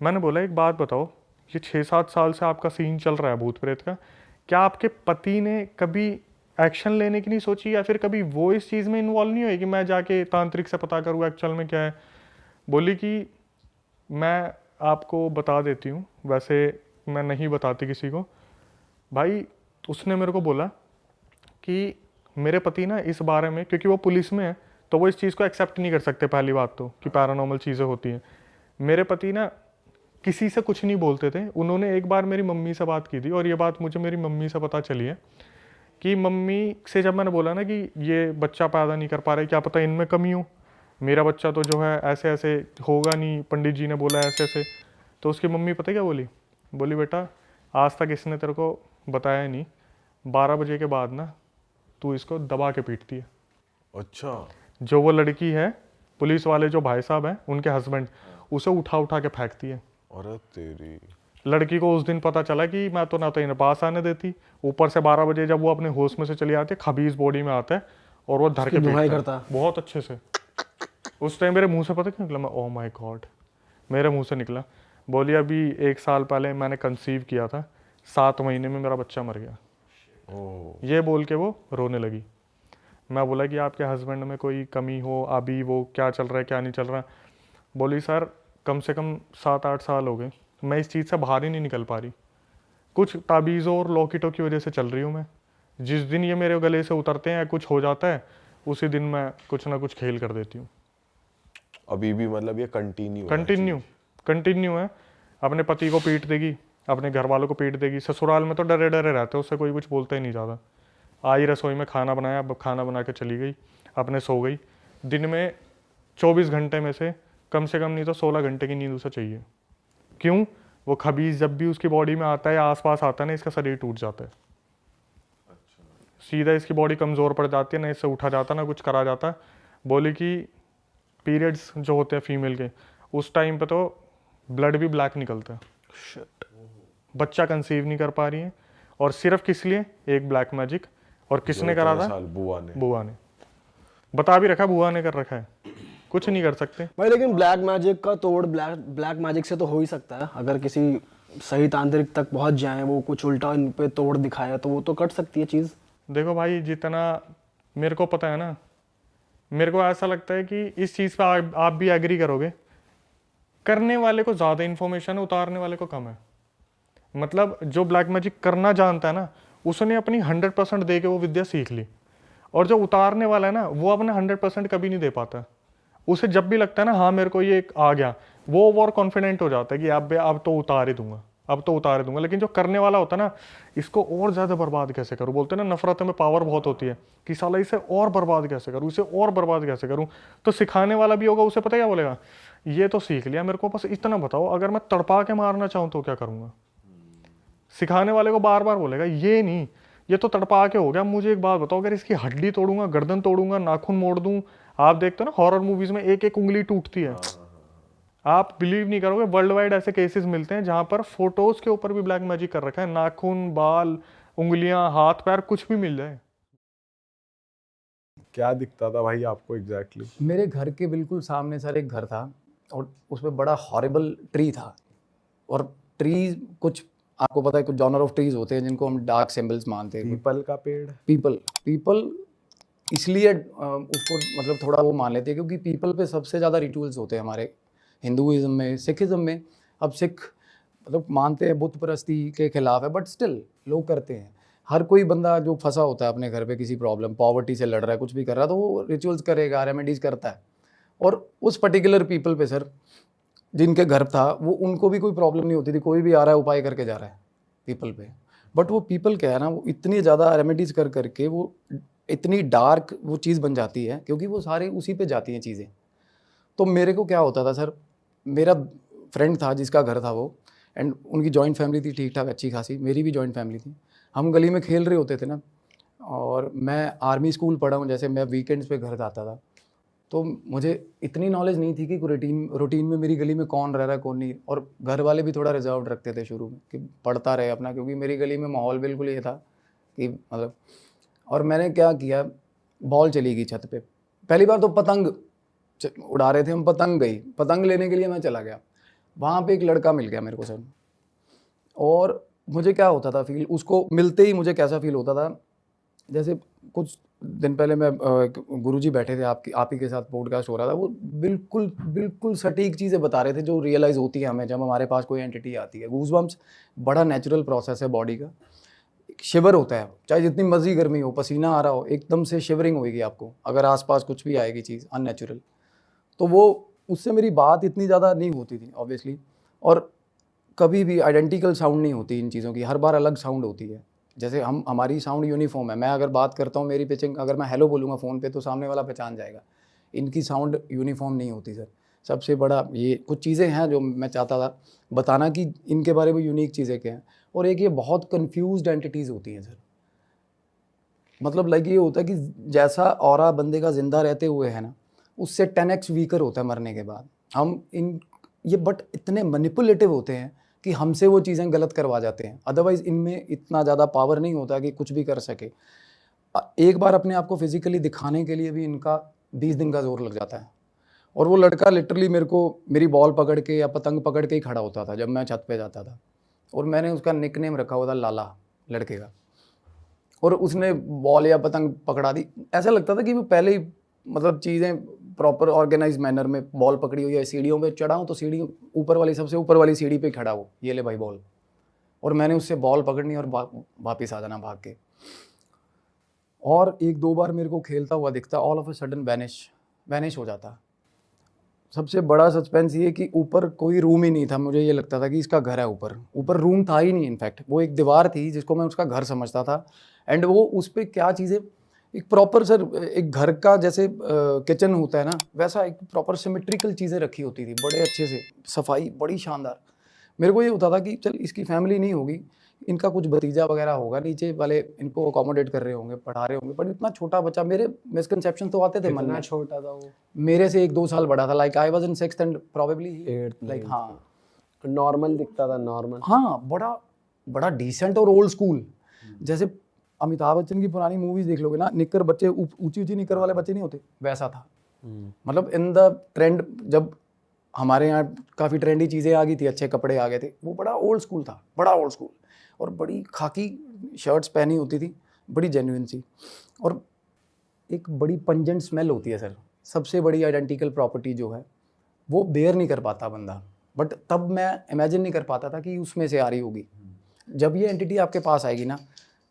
मैंने बोला एक बात बताओ, ये 6-7 साल से आपका सीन चल रहा है भूत प्रेत का, क्या आपके पति ने कभी एक्शन लेने की नहीं सोची, या फिर कभी वो इस चीज़ में इन्वॉल्व नहीं हुई कि मैं जाके तांत्रिक से पता करूँ एक्चुअल में क्या है? बोली कि मैं आपको बता देती हूँ, वैसे मैं नहीं बताती किसी को। भाई उसने मेरे को बोला कि मेरे पति ना इस बारे में, क्योंकि वो पुलिस में है तो वो इस चीज़ को एक्सेप्ट नहीं कर सकते, पहली बात तो कि पैरानॉर्मल चीज़ें होती हैं। मेरे पति ना किसी से कुछ नहीं बोलते थे। उन्होंने एक बार मेरी मम्मी से बात की थी, और ये बात मुझे मेरी मम्मी से पता चली है कि मम्मी से जब मैंने बोला ना कि ये बच्चा पैदा नहीं कर पा रहे, क्या पता इनमें कमी हो, मेरा बच्चा तो जो है ऐसे ऐसे होगा नहीं, पंडित जी ने बोला ऐसे ऐसे। तो उसकी मम्मी पता क्या बोली? बोली बेटा आज तक इसने तेरे को बताया नहीं, 12 बजे के बाद ना तू इसको दबा के पीटती है। अच्छा। जो वो लड़की है, पुलिस वाले जो भाई साहब हैं उनके हस्बैंड, उसे उठा उठा के फेंकती है। अरे तेरी। लड़की को उस दिन पता चला कि मैं तो ना तो इन्हें पास आने देती, ऊपर से 12 बजे जब वो अपने होश में से चली आती है, खबीज बॉडी में आता है और वो धर के धुनाई पीटता करता है बहुत अच्छे से। उस टाइम मेरे मुंह से पता क्या निकला? मैं ओह माय गॉड, मेरे मुंह से निकला, बोली अभी 1 साल पहले मैंने कंसीव किया था, 7 महीने में मेरा बच्चा मर गया। ये बोल के वो रोने लगी। मैं बोला कि आपके हस्बैंड में कोई कमी हो, अभी वो क्या चल रहा है क्या नहीं चल रहा? बोली सर कम से कम 7-8 साल हो गए, मैं इस चीज़ से बाहर ही नहीं निकल पा रही, कुछ ताबीज़ों और लॉकेटों की वजह से चल रही हूँ मैं। जिस दिन ये मेरे गले से उतरते हैं या कुछ हो जाता है, उसी दिन मैं कुछ ना कुछ खेल कर देती हूँ। अभी भी मतलब ये कंटिन्यू है। अपने पति को पीट देगी, अपने घर वालों को पीट देगी। ससुराल में तो डरे डरे रहते, उससे कोई कुछ बोलता ही नहीं ज़्यादा। आई रसोई में खाना बनाया, अब खाना बना के चली गई, अपने सो गई। दिन में 24 घंटे में से कम नहीं तो 16 घंटे की नींद उसे चाहिए। क्यों? वो खबीज जब भी उसकी बॉडी में आता है या आसपास आता है ना, इसका शरीर टूट जाता है। सीधा इसकी बॉडी कमज़ोर पड़ जाती है, ना इससे उठा जाता ना कुछ करा जाता। बोली कि पीरियड्स जो होते हैं फीमेल के, उस टाइम पे तो ब्लड भी ब्लैक निकलता है। बच्चा कंसीव नहीं कर पा रही है, और सिर्फ किस लिए? एक ब्लैक मैजिक। और किसने करा था? बुआ ने बता भी रखा, बुआ ने कर रखा है, कुछ नहीं कर सकते भाई। लेकिन ब्लैक मैजिक का तोड़ ब्लैक मैजिक से तो हो ही सकता है, अगर किसी सही तांत्रिक तक पहुंच जाए, वो कुछ उल्टा इन पे तोड़ दिखाया तो वो तो कट सकती है चीज़। देखो भाई, जितना मेरे को पता है ना, मेरे को ऐसा लगता है कि इस चीज़ पे आप भी एग्री करोगे, करने वाले को ज़्यादा इन्फॉर्मेशन है, उतारने वाले को कम है। मतलब जो ब्लैक मैजिक करना जानता है ना, उसने अपनी 100% दे के वो विद्या सीख ली, और जो उतारने वाला है ना, वो अपना 100% कभी नहीं दे पाता। उसे जब भी लगता है ना हाँ मेरे को ये आ गया, वो ओवर कॉन्फिडेंट हो जाता है कि अब तो उतार ही दूंगा, अब तो उतार ही दूंगा। लेकिन जो करने वाला होता है ना, इसको और ज़्यादा बर्बाद कैसे करूँ, बोलते हैं ना नफरत में पावर बहुत होती है, कि साला इसे और बर्बाद कैसे करूँ, इसे और बर्बाद कैसे करूँ। तो सिखाने वाला भी होगा, उसे पता क्या बोलेगा, ये तो सीख लिया, मेरे को बस इतना बताओ, अगर मैं तड़पा के मारना चाहूँ तो क्या करूँगा। सिखाने वाले को बार बार बोलेगा ये नहीं, ये तो तड़पा के हो गया, मुझे एक बात बताओ, अगर इसकी हड्डी तोड़ूंगा, गर्दन तोड़ूंगा, नाखून मोड़ दूं। आप देखते हो ना हॉरर मूवीज में एक एक उंगली टूटती है। आप बिलीव नहीं करोगे, वर्ल्ड वाइड ऐसे केसेस मिलते हैं जहां पर फोटोज के ऊपर भी ब्लैक मैजिक कर रखा है, नाखून, बाल, उंगलियां, हाथ पैर कुछ भी मिल जाए। क्या दिखता था भाई आपको एग्जैक्टली? मेरे घर के बिल्कुल सामने सर एक घर था, और उसमें बड़ा हॉरिबल ट्री था। और ट्री कुछ आपको पता है, कुछ जॉनर ऑफ ट्रीज होते हैं जिनको हम डार्क सिंबल्स मानते हैं। पीपल का पेड़? पीपल इसलिए उसको मतलब थोड़ा वो मान लेते हैं क्योंकि पीपल पे सबसे ज़्यादा रिचुअल्स होते हैं हमारे हिंदुइज्म में, सिखिज़्म में। अब सिख मतलब मानते हैं बुत परस्ती के खिलाफ है, बट स्टिल लोग करते हैं। हर कोई बंदा जो फंसा होता है अपने घर पे किसी प्रॉब्लम, पॉवर्टी से लड़ रहा है, कुछ भी कर रहा है, तो वो रिचुअल्स करेगा, रेमेडीज़ करता है। और उस पर्टिकुलर पीपल पे सर, जिनके घर था, वो उनको भी कोई प्रॉब्लम नहीं होती थी, कोई भी आ रहा है उपाय करके जा रहा है पीपल पे। बट वो पीपल क्या है ना, वो इतनी ज़्यादा रेमेडीज़ कर करके वो इतनी डार्क वो चीज़ बन जाती है, क्योंकि वो सारे उसी पे जाती हैं चीज़ें। तो मेरे को क्या होता था सर, मेरा फ्रेंड था जिसका घर था वो, एंड उनकी जॉइंट फैमिली थी ठीक ठाक अच्छी खासी, मेरी भी जॉइंट फैमिली थी। हम गली में खेल रहे होते थे ना, और मैं आर्मी स्कूल पढ़ा हूँ, जैसे मैं वीकेंड्स पे घर जाता था, तो मुझे इतनी नॉलेज नहीं थी कि रूटीन में मेरी गली में कौन रह रहा है कौन नहीं, और घर वाले भी थोड़ा रिजर्व रखते थे शुरू में कि पढ़ता रहे अपना, क्योंकि मेरी गली में माहौल बिल्कुल ये था कि मतलब। और मैंने क्या किया, बॉल चली गई छत पे, पहली बार तो पतंग उड़ा रहे थे हम, पतंग गई, पतंग लेने के लिए मैं चला गया, वहाँ पे एक लड़का मिल गया मेरे को सर। और मुझे क्या होता था फील, उसको मिलते ही मुझे कैसा फील होता था, जैसे कुछ दिन पहले मैं गुरुजी बैठे थे आप ही के साथ पॉडकास्ट हो रहा था, वो बिल्कुल बिल्कुल सटीक चीज़ें बता रहे थे जो रियलाइज़ होती है हमें जब हमारे पास कोई एंटिटी आती है। गूज़बम्प्स बड़ा नेचुरल प्रोसेस है बॉडी का, शिवर होता है, चाहे जितनी मर्जी गर्मी हो, पसीना आ रहा हो, एकदम से शिवरिंग होगी आपको अगर आसपास कुछ भी आएगी चीज़ अननेचुरल। तो वो उससे मेरी बात इतनी ज़्यादा नहीं होती थी ऑब्वियसली, और कभी भी आइडेंटिकल साउंड नहीं होती इन चीज़ों की, हर बार अलग साउंड होती है। जैसे हमारी साउंड यूनिफॉर्म है, मैं अगर बात करता हूँ मेरी पिचिंग, अगर मैं हेलो बोलूँगा फ़ोन पे तो सामने वाला पहचान जाएगा। इनकी साउंड यूनिफॉर्म नहीं होती सर। सबसे बड़ा ये कुछ चीज़ें हैं जो मैं चाहता था बताना कि इनके बारे में यूनिक चीज़ें क्या हैं। और एक ये बहुत कन्फ्यूज्ड एंटिटीज़ होती हैं सर, मतलब लाइक ये होता है कि जैसा ऑरा बंदे का ज़िंदा रहते हुए है ना, उससे 10x वीकर होता है मरने के बाद। हम ये बट इतने मैनिपुलेटिव होते हैं कि हमसे वो चीज़ें गलत करवा जाते हैं, अदरवाइज़ इनमें इतना ज़्यादा पावर नहीं होता कि कुछ भी कर सके। एक बार अपने आप को फिजिकली दिखाने के लिए भी इनका 20 दिन का जोर लग जाता है। और वो लड़का लिटरली मेरे को मेरी बॉल पकड़ के या पतंग पकड़ के ही खड़ा होता था जब मैं छत पे जाता था, और मैंने उसका निकनेम रखा हुआ था लाला, लड़के का। और उसने बॉल या पतंग पकड़ा दी, ऐसा लगता था कि वो पहले ही मतलब चीज़ें प्रॉपर ऑर्गेनाइज मैनर में बॉल पकड़ी हुई है, सीढ़ियों पे चढ़ा हूँ तो सीढ़ी ऊपर वाली सबसे ऊपर वाली सीढ़ी पे खड़ा हो, ये ले भाई बॉल, और मैंने उससे बॉल पकड़नी और वापस आ जाना भाग के। और एक दो बार मेरे को खेलता हुआ दिखता, all of a sudden vanish हो जाता। सबसे बड़ा सस्पेंस ये कि ऊपर कोई रूम ही नहीं था, मुझे ये लगता था कि इसका घर है, ऊपर रूम था ही नहीं। इनफैक्ट वो एक दीवार थी जिसको मैं उसका घर समझता था, एंड वो उस पर क्या चीज़ें एक प्रॉपर सर एक घर का जैसे किचन होता है ना, वैसा एक प्रॉपर सिमेट्रिकल चीज़ें रखी होती थी, बड़े अच्छे से सफाई बड़ी शानदार। मेरे को ये होता था कि चल इसकी फैमिली नहीं होगी, इनका कुछ भतीजा वगैरह होगा, नीचे वाले इनको अकोमोडेट कर रहे होंगे, पढ़ा रहे होंगे, पर इतना छोटा बच्चा, मेरे मिसकंसेप्शन तो आते थे मन में। छोटा था वो? मेरे से 1-2 साल बड़ा था, like I was in 6th and probably 8th, like, हाँ नॉर्मल दिखता था, नॉर्मल। हाँ, बड़ा डिसेंट और ओल्ड स्कूल। जैसे अमिताभ बच्चन की पुरानी मूवीज देख लोगे ना, निक्कर बच्चे ऊंची ऊंची निक्कर वाले बच्चे नहीं होते, वैसा था। मतलब इन द ट्रेंड, जब हमारे यहाँ काफ़ी ट्रेंडी चीज़ें आ गई थी, अच्छे कपड़े आ गए थे, वो बड़ा ओल्ड स्कूल था, बड़ा ओल्ड स्कूल। और बड़ी खाकी शर्ट्स पहनी होती थी, बड़ी जेन्युइन सी, और एक बड़ी पंजेंट स्मेल होती है सर। सबसे बड़ी आइडेंटिकल प्रॉपर्टी जो है वो बेयर नहीं कर पाता बंदा, बट तब मैं इमेजिन नहीं कर पाता था कि उसमें से आ रही होगी। जब ये एंटिटी आपके पास आएगी ना,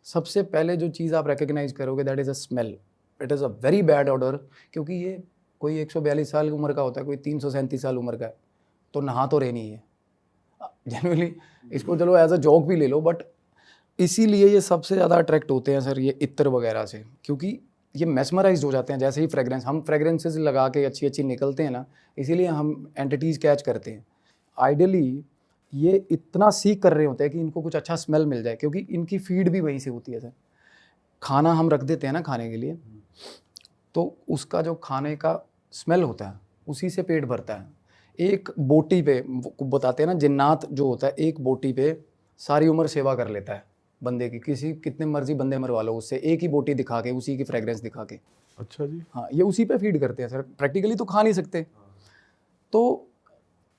सबसे पहले जो चीज़ आप रिकग्नाइज करोगे that is a smell. It is a very bad order, क्योंकि ये कोई 142 साल उम्र का होता है, कोई 337 साल उम्र का है, तो नहा तो रहनी है जनरली। इसको चलो एज अ जोक भी ले लो, बट इसीलिए ये सबसे ज़्यादा अट्रैक्ट होते हैं सर ये इत्र वगैरह से, क्योंकि ये मेस्मराइज हो जाते हैं। जैसे ही फ्रेगरेंस, हम फ्रेगरेंसेस लगा के अच्छी अच्छी निकलते हैं ना, इसीलिए हम एंटिटीज़ कैच करते हैं। आइडियली ये इतना सीख कर रहे होते हैं कि इनको कुछ अच्छा स्मेल मिल जाए, क्योंकि इनकी फीड भी वहीं से होती है सर। खाना हम रख देते हैं ना खाने के लिए, तो उसका जो खाने का स्मेल होता है उसी से पेट भरता है। एक बोटी पे बताते हैं ना, जिन्नात जो होता है एक बोटी पे सारी उम्र सेवा कर लेता है बंदे की, किसी कितने मर्जी बंदे मरवा लो उससे, एक ही बोटी दिखा के, उसी की फ्रेग्रेंस दिखा के। अच्छा जी। हाँ, ये उसी पे फीड करते हैं सर, प्रैक्टिकली तो खा नहीं सकते। तो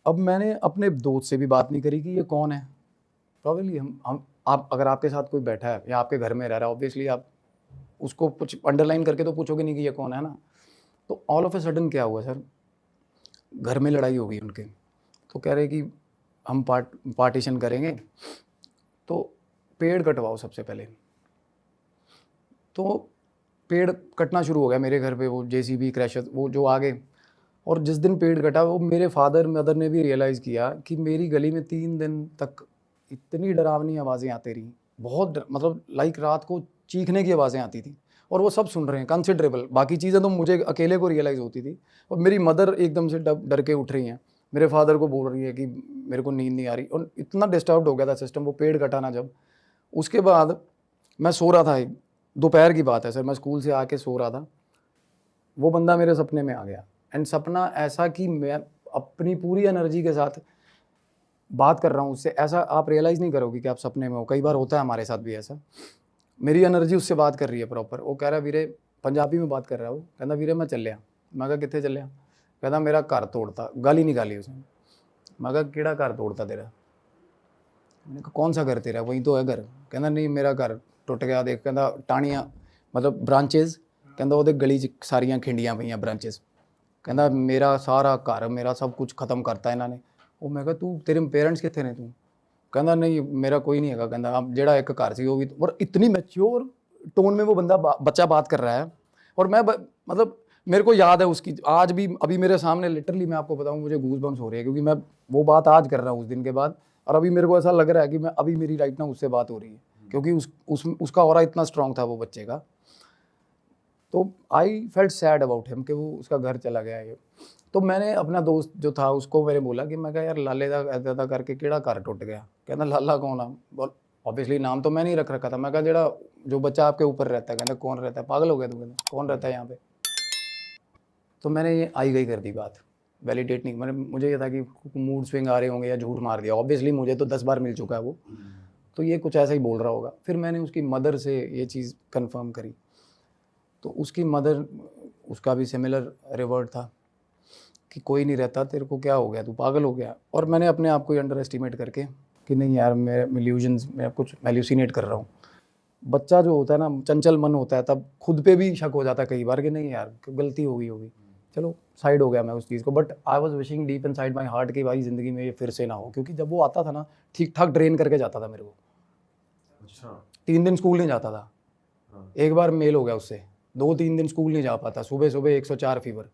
अब मैंने अपने दोस्त से भी बात नहीं करी कि ये कौन है। प्रॉब्लली हम आप अगर आपके साथ कोई बैठा है या आपके घर में रह रहा है, ऑब्वियसली आप उसको कुछ अंडरलाइन करके तो पूछोगे नहीं कि ये कौन है ना। तो ऑल ऑफ ए सडन क्या हुआ सर, घर में लड़ाई हो गई उनके, तो कह रहे कि हम पार्टीशन करेंगे, तो पेड़ कटवाओ सबसे पहले। तो पेड़ कटना शुरू हो गया मेरे घर पे, वो जेसीबी क्रैशर वो जो आ गए। और जिस दिन पेड़ कटा, वो मेरे फादर मदर ने भी रियलाइज़ किया कि मेरी गली में 3 दिन तक इतनी डरावनी आवाज़ें आती रही, बहुत मतलब लाइक रात को चीखने की आवाज़ें आती थी, और वो सब सुन रहे हैं कंसिडरेबल। बाकी चीज़ें तो मुझे अकेले को रियलाइज़ होती थी, और मेरी मदर एकदम से डर के उठ रही हैं, मेरे फादर को बोल रही है कि मेरे को नींद नहीं आ रही, और इतना डिस्टर्ब हो गया था सिस्टम वो पेड़ कटाना जब। उसके बाद मैं सो रहा था, दोपहर की बात है सर, मैं स्कूल से आके सो रहा था, वो बंदा मेरे सपने में आ गया। एंड सपना ऐसा कि मैं अपनी पूरी एनर्जी के साथ बात कर रहा हूँ उससे, ऐसा आप रियलाइज़ नहीं करोगे कि आप सपने में हो। कई बार होता है हमारे साथ भी ऐसा, मेरी एनर्जी उससे बात कर रही है प्रॉपर। वो कह रहा है वीरे, पंजाबी में बात कर रहा है वो, कहता वीरे मैं चलिया। मैं कहा कितने चलिया? कहता मेरा घर तोड़ता, गाली निकाली उसने। मैं कहा केड़ा घर तोड़ता तेरा? मैंने कहा कौन सा घर तेरा? वही तो है घर। कहता नहीं मेरा घर टुट गया, देख कहता टाणियाँ मतलब ब्रांचेज, कहता वो गली च सारियां खिंडियां पईयां ब्रांचेज, कहता मेरा सारा घर मेरा सब कुछ खत्म करता इन्होंने। वो मैं कहा तू तेरे पेरेंट्स कितने ने? तू कहता नहीं मेरा कोई नहीं है। कहता आप जेड़ा एक घर सी वो भी, और इतनी मैच्योर टोन में वो बच्चा बात कर रहा है। और मैं मतलब मेरे को याद है उसकी आज भी, अभी मेरे सामने लिटरली मैं आपको बताऊं मुझे गूज बम्स हो रही है, क्योंकि मैं वो बात आज कर रहा हूँ उस दिन के बाद, और अभी मेरे को ऐसा लग रहा है कि मैं अभी मेरी राइट ना उससे बात हो रही है, क्योंकि उसका ऑरा इतना स्ट्रांग था वो बच्चे का। तो I felt sad about him कि वो उसका घर चला गया ये। तो मैंने अपना दोस्त जो था उसको मैंने बोला कि मैं कहा यार लाले दा ऐदा करके केड़ा घर टुट गया? कहना लाला कौन आ? बोल ऑब्वियसली नाम तो मैं नहीं रख रखा था। मैं कहा जेड़ा जो बच्चा आपके ऊपर रहता है। कहना कौन रहता है? पागल हो गया तू? कहना कौन रहता है यहाँ पे? तो मैंने ये आई गई कर दी बात, वैलिडेट नहीं। मैंने मुझे ये था कि मूड स्विंग आ रहे होंगे या झूठ मार दिया। ऑब्वियसली मुझे तो 10 बार मिल चुका है वो, तो ये कुछ ऐसा ही बोल रहा होगा। फिर मैंने उसकी मदर से ये चीज़ कंफर्म करी, तो उसकी मदर, उसका भी सिमिलर रिवर्ट था कि कोई नहीं रहता, तेरे को क्या हो गया, तू पागल हो गया। और मैंने अपने आप को अंडर एस्टिमेट करके कि नहीं यार मैं इल्यूजन्स में कुछ एल्यूसिनेट कर रहा हूँ। बच्चा जो होता है ना, चंचल मन होता है, तब खुद पे भी शक हो जाता है कई बार कि नहीं यार गलती हो गई होगी। चलो साइड हो गया मैं उस चीज़ को, but I was wishing deep in side my heart कि भाई ज़िंदगी में ये फिर से ना हो। क्योंकि जब वो आता था ना ठीक ठाक ड्रेन करके जाता था मेरे को। अच्छा 3 दिन स्कूल नहीं जाता था। एक बार मेल हो गया उससे, 2-3 दिन स्कूल नहीं जा पाता, सुबह सुबह 104 फीवर।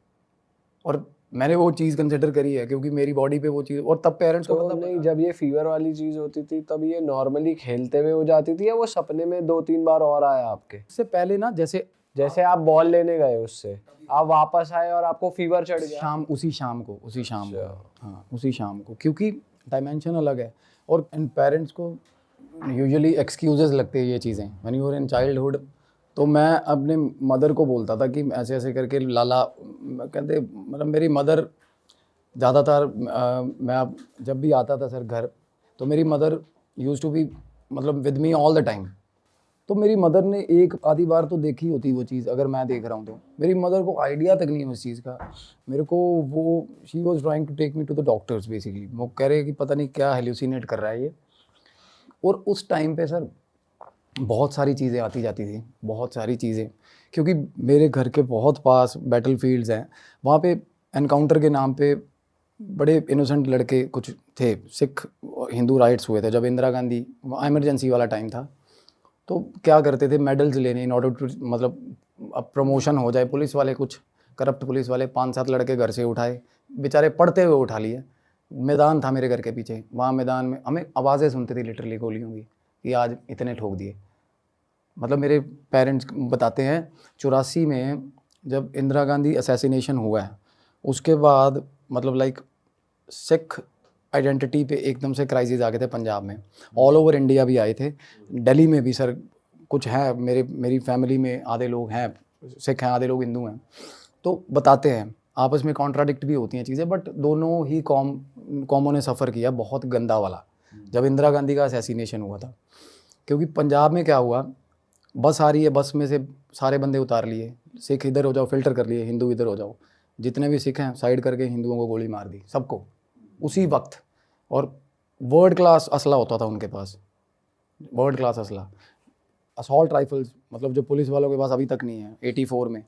और मैंने वो चीज़ कंसिडर करी है क्योंकि मेरी बॉडी पे वो चीज़, और तब पेरेंट्स को तो पता नहीं, जब ये फीवर वाली चीज़ होती थी तब ये नॉर्मली खेलते हुए हो जाती थी या वो सपने में 2-3 बार और आया आपके? इससे पहले ना, जैसे आप बॉल लेने गए उससे, आप वापस आए और आपको फीवर चढ़ गया? उसी शाम को हाँ उसी शाम को, क्योंकि डायमेंशन अलग है। और इन पेरेंट्स को यूजुअली एक्सक्यूजेस लगते हैं ये चीज़ें when you are in childhood. तो मैं अपने मदर को बोलता था कि ऐसे ऐसे करके लाला, कहते मतलब मेरी मदर ज़्यादातर मैं जब भी आता था सर घर, तो मेरी मदर यूज्ड टू बी मतलब with me all the time. तो मेरी मदर ने एक आधी बार तो देखी होती वो चीज़, अगर मैं देख रहा हूँ तो मेरी मदर को आइडिया तक नहीं है उस चीज़ का। मेरे को वो she was trying to take me to the doctors basically. वो कह रहे कि पता नहीं क्या हेल्यूसिनेट कर रहा है ये। और उस टाइम पे सर बहुत सारी चीज़ें आती जाती थी, बहुत सारी चीज़ें, क्योंकि मेरे घर के बहुत पास बैटल फील्ड्स हैं। वहाँ पे एनकाउंटर के नाम पे बड़े इनोसेंट लड़के कुछ थे, सिख हिंदू राइट्स हुए थे जब इंदिरा गांधी इमरजेंसी वाला टाइम था। तो क्या करते थे, मेडल्स लेने इन ऑर्डर टू, मतलब अब प्रमोशन हो जाए, पुलिस वाले कुछ करप्ट पुलिस वाले 5-7 लड़के घर से उठाए, बेचारे पढ़ते हुए उठा लिए। मैदान था मेरे घर के पीछे, वहाँ मैदान में हमें आवाज़ें सुनती थी लिटरली गोलियों की कि आज इतने ठोक दिए। मतलब मेरे पेरेंट्स बताते हैं 84 में जब इंदिरा गांधी असैसिनेशन हुआ है, उसके बाद मतलब लाइक सिख आइडेंटिटी पे एकदम से क्राइसिस आ गए थे पंजाब में, ऑल ओवर इंडिया भी आए थे, दिल्ली में भी सर कुछ है, मेरी फैमिली में आधे लोग हैं सिख हैं, आधे लोग हिंदू हैं। तो बताते हैं आपस में कॉन्ट्राडिक्ट भी होती हैं चीज़ें, बट दोनों ही कॉमों ने सफ़र किया बहुत गंदा वाला जब इंदिरा गांधी का असैसिनेशन हुआ था। क्योंकि पंजाब में क्या हुआ, बस आ रही है, बस में से सारे बंदे उतार लिए, सिख इधर हो जाओ फिल्टर कर लिए, हिंदू इधर हो जाओ, जितने भी सिख हैं साइड करके हिंदुओं को गोली मार दी सबको उसी वक्त। और वर्ल्ड क्लास असला होता था उनके पास, वर्ल्ड क्लास असला, असॉल्ट राइफल्स, मतलब जो पुलिस वालों के पास अभी तक नहीं है। 84 में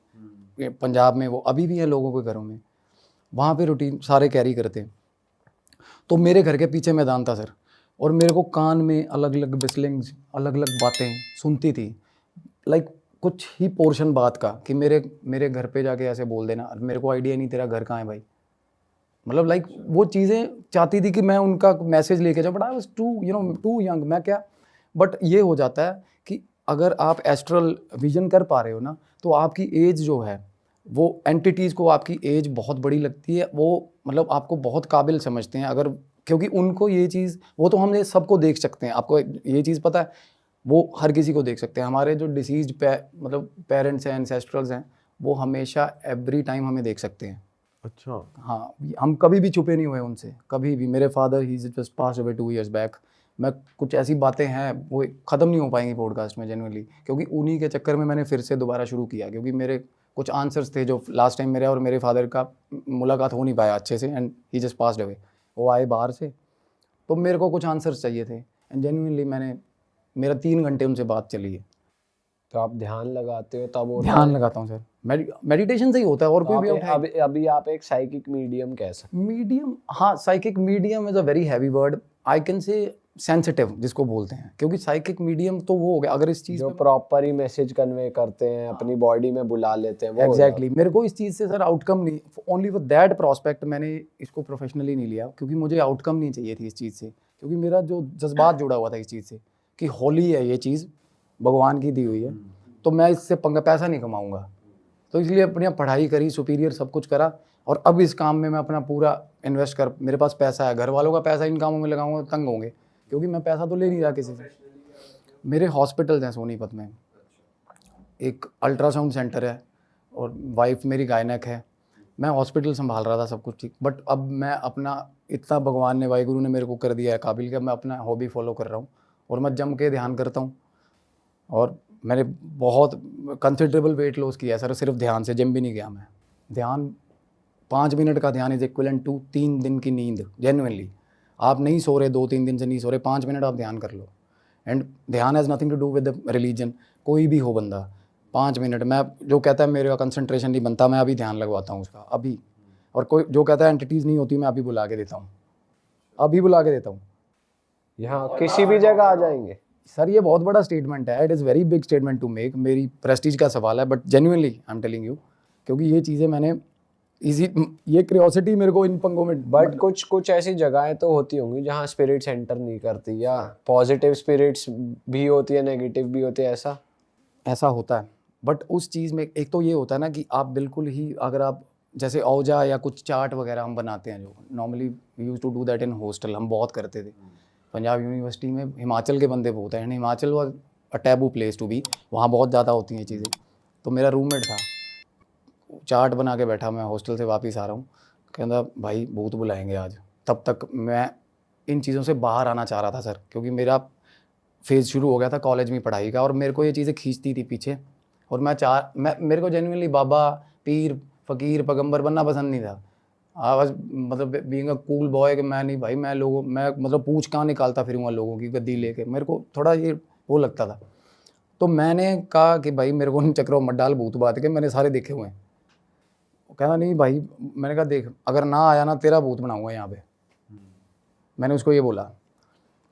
पंजाब में वो अभी भी है लोगों के घरों में, वहाँ पे रूटीन सारे कैरी करते। तो मेरे घर के पीछे मैदान था सर, और मेरे को कान में अलग अलग बिस्लिंग्स, अलग अलग बातें सुनती थी, लाइक कुछ ही पोर्शन बात का कि मेरे घर पे जाके ऐसे बोल देना। मेरे को आइडिया नहीं तेरा घर कहाँ है भाई, मतलब लाइक वो चीज़ें चाहती थी कि मैं उनका मैसेज लेके जाऊँ, but I was too young. मैं क्या, बट ये हो जाता है कि अगर आप एस्ट्रल विजन कर पा रहे हो ना, तो आपकी एज जो है वो एंटिटीज़ को आपकी एज बहुत बड़ी लगती है, वो मतलब आपको बहुत काबिल समझते हैं। अगर क्योंकि उनको ये चीज़, वो तो हम ये सबको देख सकते हैं, आपको ये चीज़ पता है, वो हर किसी को देख सकते हैं। हमारे जो डिसीज्ड मतलब पेरेंट्स हैं, एंसेस्ट्रल्स हैं, वो हमेशा एवरी टाइम हमें देख सकते हैं। अच्छा। हाँ, हम कभी भी छुपे नहीं हुए उनसे, कभी भी। मेरे फादर ही just pass away 2 years back. मैं कुछ ऐसी बातें हैं वो ख़त्म नहीं हो पाएंगी पॉडकास्ट में जेन्युइनली, क्योंकि उन्हीं के चक्कर में मैंने फिर से दोबारा शुरू किया, क्योंकि मेरे कुछ आंसर्स थे जो लास्ट टाइम मेरे और मेरे फादर का मुलाकात हो नहीं पाया अच्छे से, and he just passed away. वो आए बाहर से, तो मेरे को कुछ आंसर्स चाहिए थे, एंड जेन्युइनली मेरा 3 घंटे उनसे बात चली है। तो आप ध्यान लगाते हो तब होता ध्यान है? लगाता हूँ सर, मेडिटेशन से ही होता है, और तो कोई भी आप आउट है। अभी आप एक साइकिक मीडियम कह सकते मीडियम, हाँ, psychic medium is a very heavy word, I can say sensitive जिसको बोलते हैं, क्योंकि साइकिक मीडियम तो वो हो गया अगर इस हो, चीज़ जो प्रॉपर ही मैसेज कन्वे करते हैं, अपनी बॉडी में बुला लेते हैं, वो हो एग्जैक्टली मेरे को इस चीज़ से सर आउटकम नहीं, ओनली फॉर दैट प्रोस्पेक्ट मैंने इसको प्रोफेशनली नहीं लिया, क्योंकि मुझे आउटकम नहीं चाहिए थी इस चीज़ से, क्योंकि मेरा जो जज्बात जुड़ा हुआ था इस चीज़ से कि होली है ये चीज़, भगवान की दी हुई है, तो मैं इससे पैसा नहीं कमाऊँगा। तो इसलिए अपनी पढ़ाई करी, सुपीरियर सब कुछ करा, और अब इस काम में मैं अपना पूरा इन्वेस्ट कर, मेरे पास पैसा है, घर वालों का पैसा इन कामों में लगाऊंगा तंग होंगे, क्योंकि मैं पैसा तो ले नहीं रहा किसी से। मेरे हॉस्पिटल्स हैं सोनीपत में, एक अल्ट्रासाउंड सेंटर है, और वाइफ मेरी गायनेक है। मैं हॉस्पिटल संभाल रहा था, सब कुछ ठीक, बट अब मैं अपना इतना भगवान ने, वाहिगुरु ने मेरे को कर दिया है काबिल, कि मैं अपना हॉबी फॉलो कर रहा हूँ, और मैं जम के ध्यान करता हूँ, और मैंने बहुत कंसिडरेबल वेट लॉस किया है सर, सिर्फ ध्यान से। जिम भी नहीं गया मैं। ध्यान 5 मिनट का ध्यान इज इक्विवेलेंट टू 3 दिन की नींद। जेन्युइनली आप नहीं सो रहे, 2-3 दिन से नहीं सो रहे, 5 मिनट आप ध्यान कर लो। एंड ध्यान has nothing to do with the religion, कोई भी हो बंदा। 5 मिनट, मैं जो कहता है मेरे का कंसंट्रेशन नहीं बनता, मैं अभी ध्यान लगवाता हूँ उसका अभी। और कोई जो कहता है एंटिटीज़ नहीं होती, मैं अभी बुला के देता हूँ, अभी बुला के देता हूँ। यहाँ किसी भी जगह आ जाएंगे। सर ये बहुत बड़ा स्टेटमेंट है, it is very big statement to make, मेरी प्रेस्टीज का सवाल है, but genuinely I am telling you, क्योंकि ये चीज़ें मैंने ये क्यूरियोसिटी मेरे को इन पंगों में। बट कुछ ऐसी जगहें तो होती होंगी जहाँ स्पिरिट्स एंटर नहीं करती, या पॉजिटिव स्पिरिट्स भी होती है, नेगेटिव भी होती है, ऐसा होता है, बट उस चीज़ में एक तो ये होता है ना कि आप बिल्कुल ही, अगर आप जैसे औजा या कुछ चार्ट वगैरह हम बनाते हैं, जो normally use to do that in hostel, हम बहुत करते थे पंजाब यूनिवर्सिटी में। हिमाचल के बंदे बहुत हैं, Himachal was a taboo place to be, वहाँ बहुत ज़्यादा होती हैं चीज़ें। तो मेरा रूममेट था, चार्ट बना के बैठा, मैं हॉस्टल से वापस आ रहा हूँ, कहता भाई भूत बुलाएंगे आज। तब तक मैं इन चीज़ों से बाहर आना चाह रहा था सर, क्योंकि मेरा फेज़ शुरू हो गया था कॉलेज में पढ़ाई का, और मेरे को ये चीज़ें खींचती थी पीछे, और मेरे को जेन्युइनली बाबा, पीर, फ़कीर, पैगंबर बनना पसंद नहीं था। बस मतलब बीइंग अ कूल बॉय, कि मैं नहीं भाई, मैं मतलब पूछ कहाँ निकालता फिरूँगा लोगों की गद्दी लेके, मेरे को थोड़ा ये वो लगता था। तो मैंने कहा कि भाई मेरे को इन चक्रों मत डाल भूत बात के, मैंने सारे देखे हुए हैं। कहना नहीं भाई, मैंने कहा देख, अगर ना आया ना, तेरा भूत बनाऊंगा यहाँ पे। मैंने उसको ये बोला।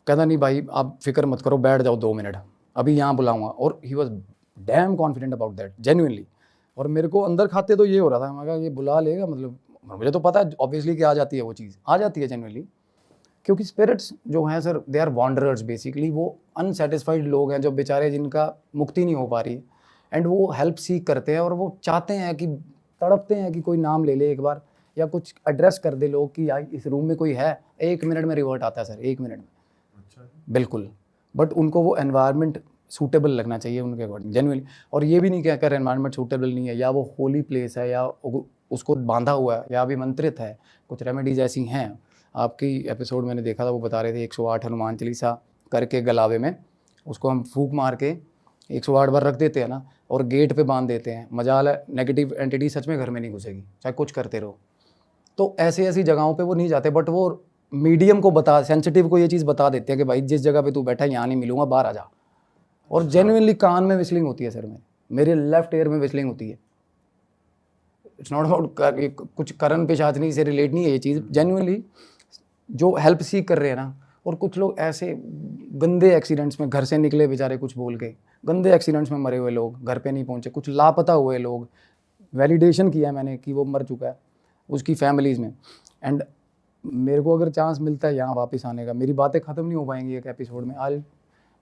कहता नहीं भाई आप फिक्र मत करो, बैठ जाओ 2 मिनट, अभी यहाँ बुलाऊंगा। और he was damn confident about that, genuinely. और मेरे को अंदर खाते तो ये हो रहा था, मैं कहा ये बुला लेगा, मतलब मुझे तो पता है ऑब्वियसली कि आ जाती है, वो चीज़ आ जाती है जेन्युइनली, क्योंकि स्पिरिट्स जो हैं sir, they are wanderers basically. वो अनसेटिस्फाइड लोग हैं जो बेचारे, जिनका मुक्ति नहीं हो पा रही, एंड वो हेल्प सीख करते हैं, और वो चाहते हैं कि, तड़पते हैं कि कोई नाम ले ले एक बार, या कुछ एड्रेस कर दे लोग कि यार इस रूम में कोई है। 1 मिनट में रिवर्ट आता है सर, 1 मिनट में। अच्छा, बिल्कुल। बट उनको वो एनवायरनमेंट सूटेबल लगना चाहिए उनके अकॉर्डिंग, जेन्युइनली। और ये भी नहीं कहकर एनवायरनमेंट सूटेबल नहीं है, या वो होली प्लेस है, या उसको बांधा हुआ है, या अभिमंत्रित है। कुछ रेमेडीज ऐसी हैं, आपकी एपिसोड मैंने देखा था, वो बता रहे थे 108 हनुमान चालीसा करके गलावे में, उसको हम फूंक मार के 108 बार रख देते हैं ना, और गेट पे बांध देते हैं। मजाल है, नेगेटिव एंटिटी सच में घर में नहीं घुसेगी, चाहे कुछ करते रहो। तो ऐसी जगहों पे वो नहीं जाते, बट वो मीडियम को सेंसिटिव को ये चीज़ बता देते हैं कि भाई जिस जगह पे तू बैठा है यहाँ नहीं मिलूंगा, बाहर आ जा। और जेन्युइनली कान में विस्लिंग होती है सर, मेरे लेफ्ट ईयर में विस्लिंग होती है। इट्स नॉट अबाउट कुछ करण पिशाचनी से रिलेट नहीं है ये चीज़, जेन्युइनली जो हेल्प सीख कर रहे हैं ना। और कुछ लोग ऐसे गंदे एक्सीडेंट्स में घर से निकले बेचारे, कुछ बोल के गंदे एक्सीडेंट्स में मरे हुए लोग, घर पे नहीं पहुंचे, कुछ लापता हुए लोग, वैलिडेशन किया मैंने कि वो मर चुका है, उसकी फैमिलीज़ में। एंड मेरे को अगर चांस मिलता है यहाँ वापस आने का, मेरी बातें ख़त्म नहीं हो पाएंगी एक एपिसोड में।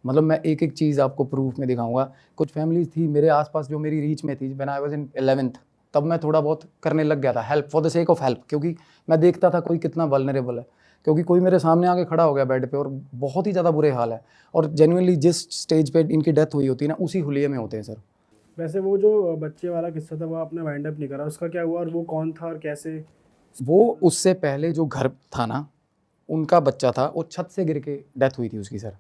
मतलब मैं एक चीज़ आपको प्रूफ में दिखाऊंगा। कुछ फैमिलीज़ थी मेरे आसपास जो मेरी रीच में थी, when I was in 11th, तब मैं थोड़ा बहुत करने लग गया था help, for the sake of help, क्योंकि मैं देखता था कोई कितना वल्नरेबल है। क्योंकि कोई मेरे सामने आके खड़ा हो गया बेड पे और बहुत ही ज़्यादा बुरे हाल है, और जेन्युइनली जिस स्टेज पे इनकी डेथ हुई होती है ना, उसी हुलिये में होते हैं सर। वैसे वो जो बच्चे वाला किस्सा था वो आपने वाइंड अप नहीं करा, उसका क्या हुआ और वो कौन था और कैसे? वो उससे पहले जो घर था ना, उनका बच्चा था, वो छत से गिर के डेथ हुई थी उसकी सर।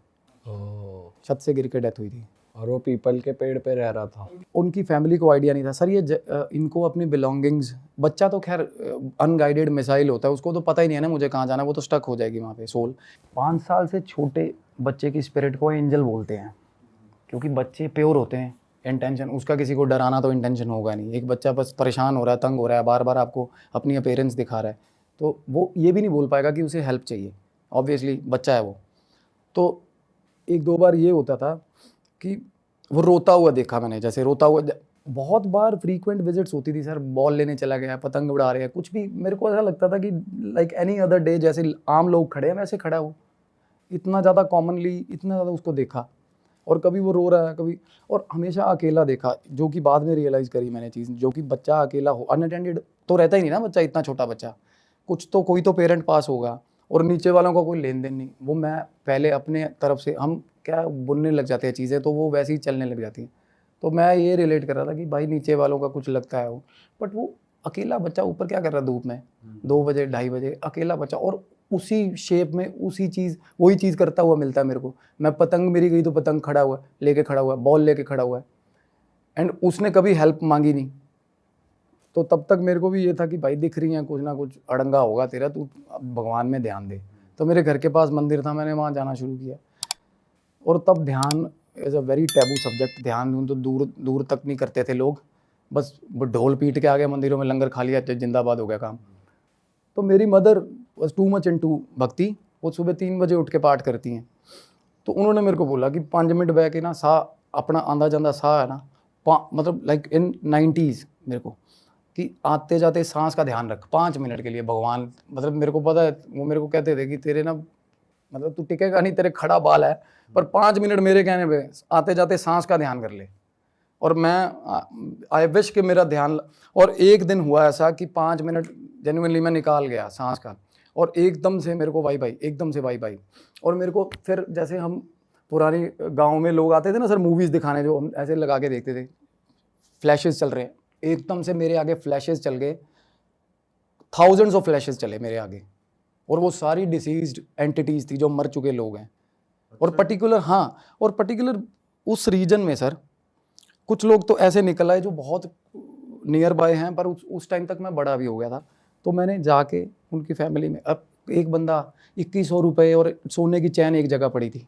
छत से गिर के डेथ हुई थी। और वो पीपल के पेड़ पे रह रहा था। उनकी फैमिली को आइडिया नहीं था सर, इनको अपनी बिलोंगिंग्स, बच्चा तो खैर अनगाइडेड मिसाइल होता है, उसको तो पता ही नहीं है ना मुझे कहाँ जाना है, वो तो स्टक हो जाएगी वहाँ पे सोल। 5 साल से छोटे बच्चे की स्पिरिट को एंजल बोलते हैं, क्योंकि बच्चे प्योर होते हैं। इंटेंशन उसका किसी को डराना तो इंटेंशन होगा नहीं। एक बच्चा बस परेशान हो रहा है, तंग हो रहा है, बार बार आपको अपनी अपीयरेंस दिखा रहा है, तो वो ये भी नहीं बोल पाएगा कि उसे हेल्प चाहिए, ऑब्वियसली बच्चा है वो। तो 1-2 बार ये होता था कि वो रोता हुआ देखा मैंने, जैसे रोता हुआ बहुत बार फ्रीक्वेंट विजिट्स होती थी सर, बॉल लेने चला गया, पतंग उड़ा रहे हैं, कुछ भी। मेरे को ऐसा लगता था कि लाइक एनी अदर डे, जैसे आम लोग खड़े हैं वैसे खड़ा हो। इतना ज़्यादा कॉमनली, इतना ज़्यादा उसको देखा। और कभी वो रो रहा है, कभी, और हमेशा अकेला देखा, जो कि बाद में रियलाइज़ करी मैंने चीज़, जो कि बच्चा अकेला हो, अनअटेंडेड तो रहता ही नहीं ना बच्चा, इतना छोटा बच्चा, कुछ तो कोई तो पेरेंट पास होगा, और नीचे वालों का कोई लेन देन नहीं। वो मैं पहले अपने तरफ से, हम क्या बुनने लग जाते हैं चीज़ें, तो वो वैसे ही चलने लग जाती हैं। तो मैं ये रिलेट कर रहा था कि भाई नीचे वालों का कुछ लगता है वो, बट वो अकेला बच्चा ऊपर क्या कर रहा है धूप में, 2 बजे 2:30 बजे, अकेला बच्चा, और उसी शेप में उसी चीज़, वही चीज़ करता हुआ मिलता है मेरे को। मैं पतंग मेरी गई तो पतंग खड़ा हुआ है, लेके खड़ा हुआ है, बॉल लेके खड़ा हुआ है, एंड उसने कभी हेल्प मांगी नहीं। तो तब तक मेरे को भी ये था कि भाई दिख रही हैं, कुछ ना कुछ अड़ंगा होगा तेरा, तू भगवान में ध्यान दे। तो मेरे घर के पास मंदिर था, मैंने वहाँ जाना शुरू किया। और तब ध्यान is a very taboo subject. ध्यान तो दूर दूर तक नहीं करते थे लोग, बस ढोल पीट के आ गए मंदिरों में, लंगर खा लिया, जिंदाबाद हो गया काम। तो मेरी mother was too much into भक्ति। वो सुबह 3 बजे उठ के पाठ करती हैं। तो उन्होंने मेरे को बोला कि 5 मिनट बैठ के ना, सा अपना आंदा जांदा सा है ना, मतलब लाइक इन 90s मेरे को, कि आते जाते सांस का ध्यान रख 5 मिनट के लिए। भगवान, मतलब मेरे को पता है, वो मेरे को कहते थे कि तेरे ना, मतलब तू टिकेगा नहीं, तेरे खड़ा बाल है, पर 5 मिनट मेरे कहने पे आते जाते सांस का ध्यान कर ले। और मैं आई विश कि मेरा ध्यान, और एक दिन हुआ ऐसा कि 5 मिनट जेन्युइनली मैं निकाल गया सांस का, और एकदम से मेरे को वाई भाई, एकदम से वाई भाई। और मेरे को फिर, जैसे हम पुरानी गांव में लोग आते थे ना सर मूवीज़ दिखाने, जो हम ऐसे लगा के देखते थे, फ्लैशेस चल रहे हैं, एकदम से मेरे आगे फ्लैशेस चल गए, थाउजेंड्स ऑफ फ्लैशेस चले मेरे आगे, और वो सारी डिसीज्ड एंटिटीज़ थी, जो मर चुके लोग हैं। और पर्टिकुलर, हाँ, और पर्टिकुलर उस रीजन में सर कुछ लोग तो ऐसे निकल आए जो बहुत नियर बाय हैं, पर उस टाइम तक मैं बड़ा भी हो गया था। तो मैंने जाके उनकी फैमिली में, अब एक बंदा 2100 रुपये और सोने की चैन एक जगह पड़ी थी,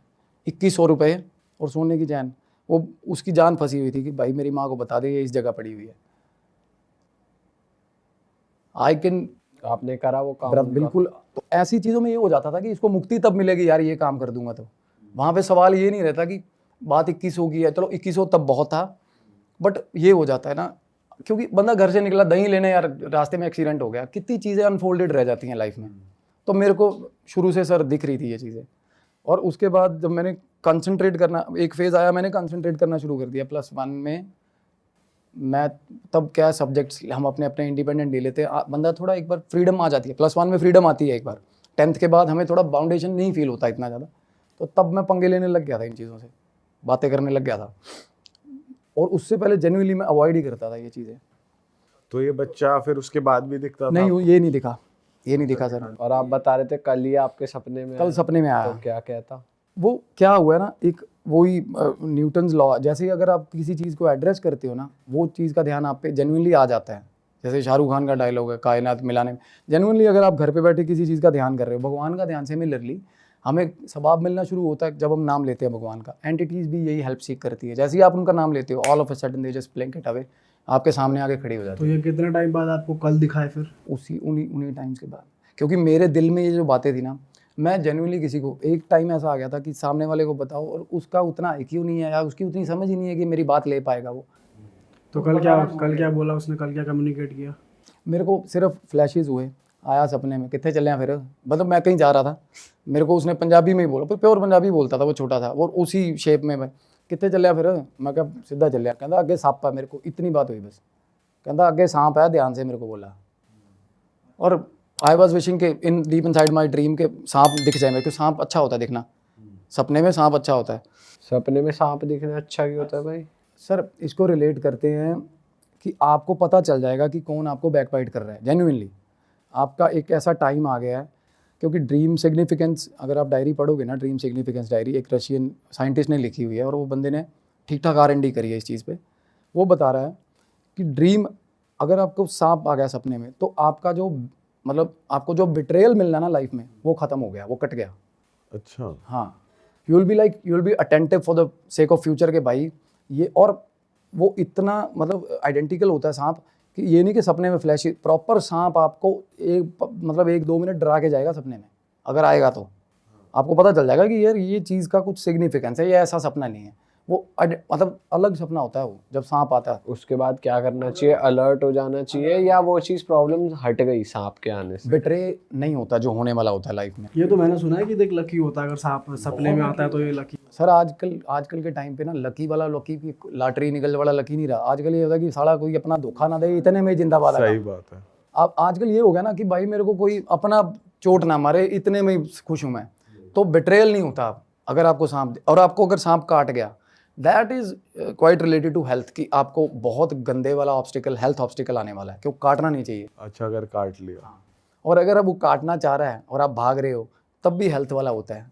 2100 रुपये और सोने की चैन, वो उसकी जान फंसी हुई थी कि भाई मेरी माँ को बता दे ये इस जगह पड़ी हुई है। आई कैन, आपने करा वो काम? बिल्कुल। तो ऐसी चीज़ों में ये हो जाता था कि इसको मुक्ति तब मिलेगी यार, ये काम कर दूंगा। तो वहाँ पे सवाल ये नहीं रहता कि बात 2100 की है, चलो 2100 तब बहुत था, बट ये हो जाता है ना, क्योंकि बंदा घर से निकला दही लेने, यार रास्ते में एक्सीडेंट हो गया, कितनी चीज़ें अनफोल्डेड रह जाती हैं लाइफ में। तो मेरे को शुरू से सर दिख रही थी ये चीज़ें। और उसके बाद जब मैंने कंसंट्रेट करना, एक फेज़ आया, मैंने कंसंट्रेट करना शुरू कर दिया +1 में। मैं तब क्या, सब्जेक्ट्स हम अपने अपने इंडिपेंडेंट ले लेते हैं, बंदा थोड़ा एक बार फ्रीडम आ जाती है, +1 में फ्रीडम आती है एक बार। 10th के बाद हमें थोड़ा बाउंडेशन नहीं फील होता इतना ज़्यादा, तो तब मैं पंगे लेने लग गया था इन चीज़ों से, बातें करने लग गया था। और उससे पहले जेन्युइनली मैं अवॉइड ही करता था ये चीज़ें। तो ये बच्चा फिर उसके बाद भी दिखता था? नहीं, ये नहीं दिखा, ये नहीं दिखा सर। और आप बता रहे थे कल ही आपके सपने में कल सपने में आया। तो क्या कहता? वो क्या हुआ है ना, एक वही न्यूटन्स लॉ, जैसे ही अगर आप किसी चीज़ को एड्रेस करते हो ना, वो चीज़ का ध्यान आप पे जेन्युइनली आ जाता है। जैसे शाहरुख खान का डायलॉग है, कायनात मिलाने में, जेन्युइनली अगर आप घर पे बैठे किसी चीज़ का ध्यान कर रहे हो, भगवान का ध्यान, सिमिलरली हमें सवाब मिलना शुरू होता है जब हम नाम लेते हैं भगवान का। एंटिटीज़ भी यही हेल्प सीख करती है, जैसे ही आप उनका नाम लेते हो, all of a sudden they just blink it away, आपके सामने आके खड़ी हो जाती तो ये कितने टाइम बाद आपको कल दिखाए फिर? है उन्हीं टाइम्स के बाद। क्योंकि मेरे दिल में ये जो बातें थी ना, मैं जेन्युइनली किसी को, एक टाइम ऐसा आ गया था कि सामने वाले को बताओ और उसका उतना IQ नहीं है, या उसकी उतनी समझ ही नहीं है कि मेरी बात ले पाएगा वो। तो कल क्या बोला उसने, कल क्या कम्युनिकेट किया? मेरे को सिर्फ फ्लैशेस हुए, आया सपने में, कितने चले हैं फिर, मतलब मैं कहीं जा रहा था, मेरे को उसने पंजाबी में ही बोला, पर प्योर पंजाबी बोलता था, वो छोटा था, और उसी शेप में मैं, कितने चले फिर, मैं क्या सीधा चलिया, कहता अगे सांप है, मेरे को इतनी बात हुई बस, कहता अगे सांप है, ध्यान से मेरे को बोला। और आई वॉज विशिंग के इन deep in side my dream के सांप दिख जाए मेरे को। सांप अच्छा होता है दिखना, सपने में सांप अच्छा होता है। सपने में सांप दिखना अच्छा क्यों होता है भाई? सर इसको रिलेट करते हैं कि आपको पता चल जाएगा कि कौन आपको बैकबाइट कर रहा है जेन्युइनली। आपका एक ऐसा टाइम आ गया है, क्योंकि ड्रीम सिग्निफिकेंस, अगर आप डायरी पढ़ोगे ना, ड्रीम सिग्निफिकेंस डायरी एक रशियन साइंटिस्ट ने लिखी हुई है और वो बंदे ने ठीक ठाक R&D करी है इस चीज़ पे। वो बता रहा है कि ड्रीम, अगर आपको सांप आ गया सपने में, तो आपका जो मतलब आपको जो बिट्रेयल मिलना ना लाइफ में, वो ख़त्म हो गया, वो कट गया। अच्छा। हाँ, you will be attentive for the sake of future के भाई ये। और वो इतना मतलब आइडेंटिकल होता है सांप कि ये नहीं कि सपने में फ्लैश, प्रॉपर सांप आपको मतलब 1-2 मिनट डरा के जाएगा सपने में। अगर आएगा तो आपको पता चल जाएगा कि यार ये चीज़ का कुछ सिग्निफिकेंस है, ये ऐसा सपना नहीं है। वो मतलब अलग सपना होता है वो जब सांप आता है। उसके बाद क्या करना चाहिए? अलर्ट हो जाना चाहिए या वो चीज़ प्रॉब्लम हट गई सांप के आने से? बिट्रे नहीं होता जो होने वाला होता है लाइफ में। ये तो मैंने सुना है कि देख लकी होता है, अगर सांप सपने में आता है तो ये लकी। सर आजकल के टाइम पे ना लकी की लॉटरी निकल वाला लकी नहीं रहा। आजकल ये होता है कि साला कोई अपना धोखा ना दे, इतने में जिंदाबाद है। सही बात है। अब आजकल ये हो गया ना कि भाई मेरे को कोई अपना चोट ना मारे, इतने में ही खुश हूँ मैं। तो बिट्रेयल नहीं होता अगर आपको सांप, और आपको अगर सांप काट गया, that is quite related to health, कि आपको बहुत गंदे वाला ऑब्स्टिकल, हेल्थ ऑब्स्टिकल आने वाला है, क्यों काटना नहीं चाहिए। अच्छा, अगर काट लिया। और अगर अब वो काटना चाह रहा है और आप भाग रहे हो, तब भी हेल्थ वाला होता है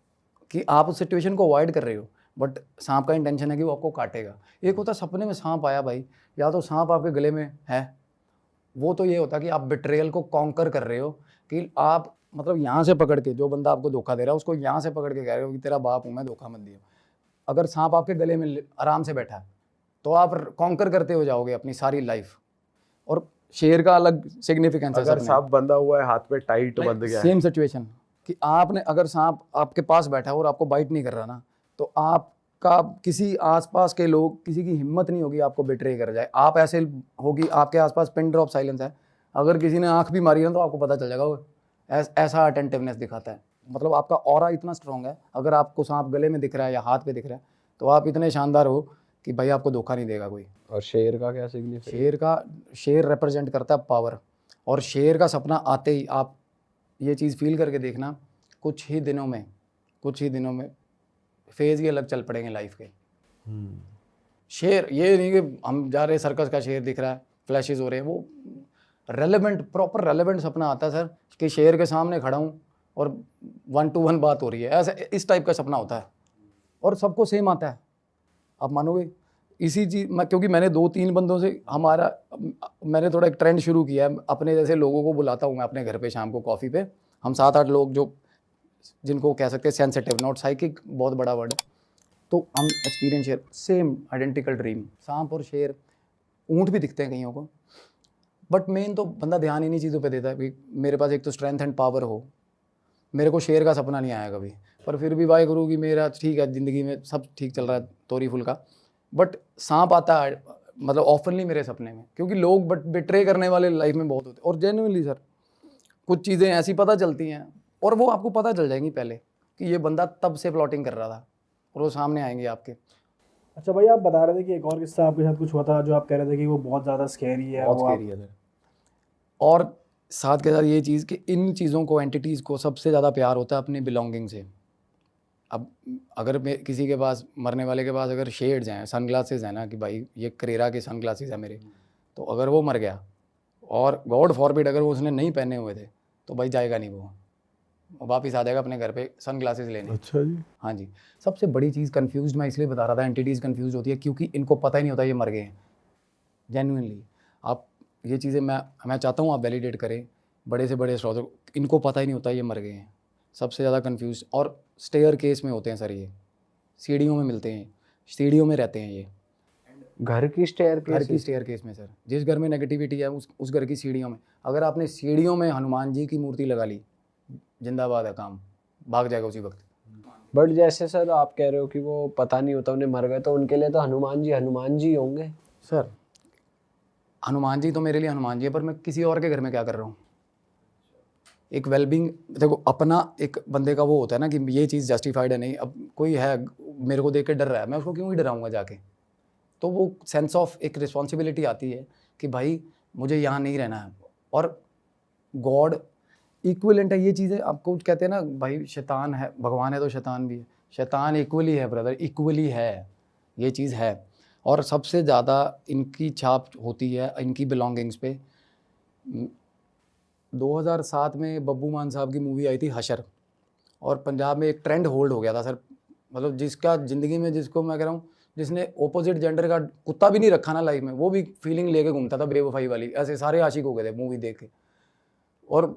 कि आप उस सिचुएशन को अवॉइड कर रहे हो, बट सांप का इंटेंशन है कि वो आपको काटेगा। एक होता है सपने में सांप आया भाई, या तो सांप आपके गले में है, वो तो ये होता है कि आप बिट्रेयल को कॉन्कर कर रहे हो, कि आप मतलब यहाँ से पकड़ के, जो बंदा आपको धोखा दे रहा है उसको यहाँ से पकड़ के कह रहे हो कि तेरा बाप हूँ मैं, धोखा मत दियो। अगर सांप आपके गले में आराम से बैठा है तो आप कॉन्कर करते हो जाओगे अपनी सारी लाइफ। और शेर का अलग सिग्निफिकेंस है। अगर सांप बंधा हुआ है, हाथ पे टाइट बंध गया है, सेम सिचुएशन कि आपने, अगर सांप आपके पास बैठा है और आपको बाइट नहीं कर रहा ना, तो आपका किसी आसपास के लोग, किसी की हिम्मत नहीं होगी आपको बिट्रे कर जाए। आप ऐसे होगी, आपके आसपास पिन ड्रॉप साइलेंस है, अगर किसी ने आंख भी मारी है तो आपको पता चल जाएगा। वो ऐसा अटेंटिवनेस दिखाता है, मतलब आपका ऑरा इतना स्ट्रॉन्ग है। अगर आपको सांप गले में दिख रहा है या हाथ पे दिख रहा है तो आप इतने शानदार हो कि भाई आपको धोखा नहीं देगा कोई। और शेर का क्या सिग्निफिकेंस? शेर रिप्रेजेंट करता है पावर, और शेर का सपना आते ही आप ये चीज़ फील करके देखना, कुछ ही दिनों में फेज ही अलग चल पड़ेंगे लाइफ के। शेर ये नहीं कि हम जा रहे सर्कस का शेर दिख रहा है, फ्लैशेस हो रहे हैं, वो रेलेवेंट, प्रॉपर रेलेवेंट सपना आता है सर, कि शेर के सामने खड़ा हूँ और 1-to-1 बात हो रही है, ऐसा इस टाइप का सपना होता है। और सबको सेम आता है, आप मानोगे इसी चीज़ मैं, क्योंकि मैंने 2-3 बंदों से मैंने थोड़ा एक ट्रेंड शुरू किया है, अपने जैसे लोगों को बुलाता हूँ मैं अपने घर पे शाम को कॉफ़ी पे। हम 7-8 लोग जो जिनको कह सकते हैं सेंसिटिव, नॉट साइकिक, बहुत बड़ा वर्ड है, तो हम experience share, same identical dream. सांप और शेर, ऊँट भी दिखते हैं कईयों को, बट मेन तो बंदा ध्यान इन्हीं चीज़ों पे देता है कि मेरे पास एक तो स्ट्रेंथ एंड पावर हो। मेरे को शेर का सपना नहीं आया कभी, पर फिर भी वाहे गुरु की मेरा ठीक है, ज़िंदगी में सब ठीक चल रहा है तोरी फुल का, बट सांप आता है मतलब ऑफनली मेरे सपने में, क्योंकि लोग बिट्रे करने वाले लाइफ में बहुत होते हैं। और जेन्युइनली सर कुछ चीज़ें ऐसी पता चलती हैं, और वो आपको पता चल जाएंगी पहले कि ये बंदा तब से प्लॉटिंग कर रहा था, और वो सामने आएंगे आपके। अच्छा भाई, आप बता रहे थे कि एक और किस्सा आपके साथ कुछ हुआ था, जो आप कह रहे थे कि वो बहुत ज़्यादा स्कैरी है। बहुत स्कैरी है सर। और साथ के साथ ये चीज़ कि इन चीज़ों को, एंटिटीज़ को सबसे ज़्यादा प्यार होता है अपनी बिलोंगिंग से। अब अगर किसी के पास, मरने वाले के पास अगर शेड्स हैं, सनग्लासेस हैं ना, कि भाई ये करेरा के सनग्लासेस हैं मेरे, तो अगर वो मर गया और गॉड फॉरबिड अगर वो उसने नहीं पहने हुए थे, तो भाई जाएगा नहीं वो वापस आ जाएगा अपने घर पे सनग्लासेस लेने। अच्छा जी। हाँ जी। सबसे बड़ी चीज़, कन्फ्यूज मैं इसलिए बता रहा था, एंटिटीज़ कन्फ्यूज होती है क्योंकि इनको पता ही नहीं होता ये मर गए हैं। जेन्युइनली आप ये चीज़ें मैं चाहता हूँ आप वैलिडेट करें, बड़े से बड़े एस्ट्रोलॉजर, इनको पता ही नहीं होता ये मर गए हैं। सबसे ज़्यादा कंफ्यूज और स्टेयर केस में होते हैं सर, ये सीढ़ियों में मिलते हैं, सीढ़ियों में रहते हैं ये। घर की स्टेयर केस में सर, जिस घर में नेगेटिविटी है उस घर की सीढ़ियों में, अगर आपने सीढ़ियों में हनुमान जी की मूर्ति लगा ली, जिंदाबाद है, काम भाग जाएगा उसी वक्त। बट जैसे सर आप कह रहे हो कि वो पता नहीं होता उन्हें मर गए, तो उनके लिए तो हनुमान जी होंगे। सर हनुमान जी तो मेरे लिए हनुमान जी है, पर मैं किसी और के घर में क्या कर रहा हूँ। एक वेलबींग, देखो अपना एक बंदे का वो होता है ना कि ये चीज़ जस्टिफाइड है नहीं, अब कोई है मेरे को देख के डर रहा है, मैं उसको क्यों ही डराऊंगा जाके। तो वो सेंस ऑफ एक रिस्पॉन्सिबिलिटी आती है कि भाई मुझे यहाँ नहीं रहना है। और गॉड इक्विवेलेंट है, ये चीज़ें आपको कहते हैं ना भाई, शैतान है, भगवान है तो शैतान भी है, शैतान इक्वली है ब्रदर, इक्वली है, ये चीज़ है। और सबसे ज़्यादा इनकी छाप होती है इनकी बिलोंगिंग्स पे। 2007 में बब्बू मान साहब की मूवी आई थी हशर, और पंजाब में एक ट्रेंड होल्ड हो गया था सर। मतलब जिसका ज़िंदगी में, जिसको मैं कह रहा हूँ, जिसने ऑपोजिट जेंडर का कुत्ता भी नहीं रखा ना लाइफ में, वो भी फीलिंग लेके घूमता था बेवफाई वाली। ऐसे सारे आशिक हो गए थे मूवी देख के। और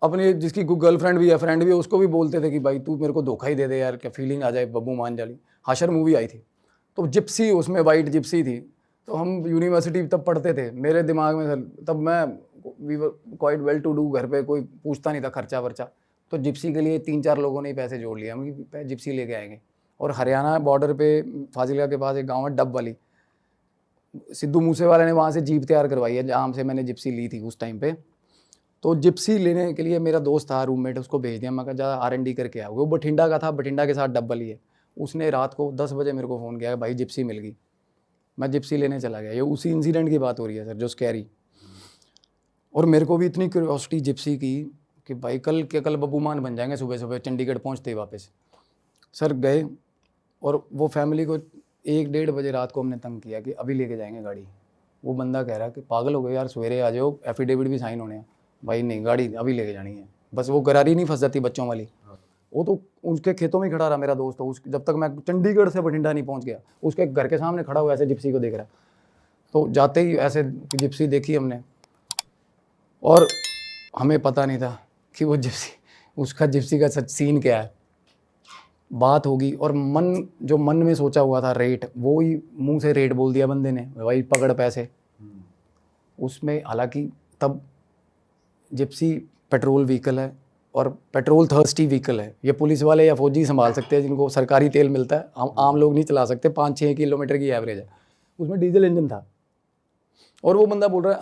अपने जिसकी गर्लफ्रेंड भी है, फ्रेंड भी है, उसको भी बोलते थे कि भाई तू मेरे को धोखा ही दे दे यार, क्या फीलिंग आ जाए बब्बू मान जाली। हशर मूवी आई थी, तो जिप्सी उसमें वाइट जिप्सी थी। तो हम यूनिवर्सिटी तब पढ़ते थे, मेरे दिमाग में सर तब मैं we were quite well to do, घर पे कोई पूछता नहीं था खर्चा वर्चा। तो जिप्सी के लिए 3-4 लोगों ने ही पैसे जोड़ लिया, हम कि जिप्सी लेके आएंगे। और हरियाणा बॉर्डर पे फाजिलका के पास एक गांव है डब वाली, सिद्धू मूसेवाले ने वहाँ से जीप तैयार करवाई है जहाँ से मैंने जिप्सी ली थी उस टाइम पे। तो जिप्सी लेने के लिए मेरा दोस्त था रूममेट, उसको भेज दिया। मैं कहा जा R&D करके आओगे। वो बठिंडा का था, बठिंडा के साथ डब वाली है। उसने रात को 10 बजे मेरे को फ़ोन किया, भाई जिप्सी मिल गई। मैं जिप्सी लेने चला गया। ये उसी इंसिडेंट की बात हो रही है सर, जो स्कैरी। और मेरे को भी इतनी क्यूरियोसिटी जिप्सी की कि भाई कल बब्बू मान बन जाएंगे। सुबह सुबह चंडीगढ़ पहुंचते ही वापस सर गए, और वो फैमिली को 1-1:30 बजे रात को हमने तंग किया कि अभी लेके जाएंगे गाड़ी। वो बंदा कह रहा कि पागल हो गए यार, सवेरे आ जाओ, एफिडेविट भी साइन होने हैं। भाई नहीं, गाड़ी अभी लेके जानी है। बस वो गरारी नहीं फंस जाती बच्चों वाली। वो तो उसके खेतों में खड़ा रहा मेरा दोस्त। तो जब तक मैं चंडीगढ़ से बठिंडा नहीं पहुंच गया, उसके घर के सामने खड़ा हुआ ऐसे जिप्सी को देख रहा। तो जाते ही ऐसे जिप्सी देखी हमने, और हमें पता नहीं था कि वो जिप्सी, उसका जिप्सी का सच सीन क्या है। बात होगी, और जो मन में सोचा हुआ था रेट, वो ही मुंह से रेट बोल दिया बंदे ने, भाई पकड़ पैसे। उसमें हालांकि तब जिप्सी पेट्रोल व्हीकल है और पेट्रोल थर्स्टी व्हीकल है। ये पुलिस वाले या फौजी संभाल सकते हैं जिनको सरकारी तेल मिलता है, आम लोग नहीं चला सकते। 5-6 किलोमीटर की एवरेज है। उसमें डीजल इंजन था, और वो बंदा बोल रहा है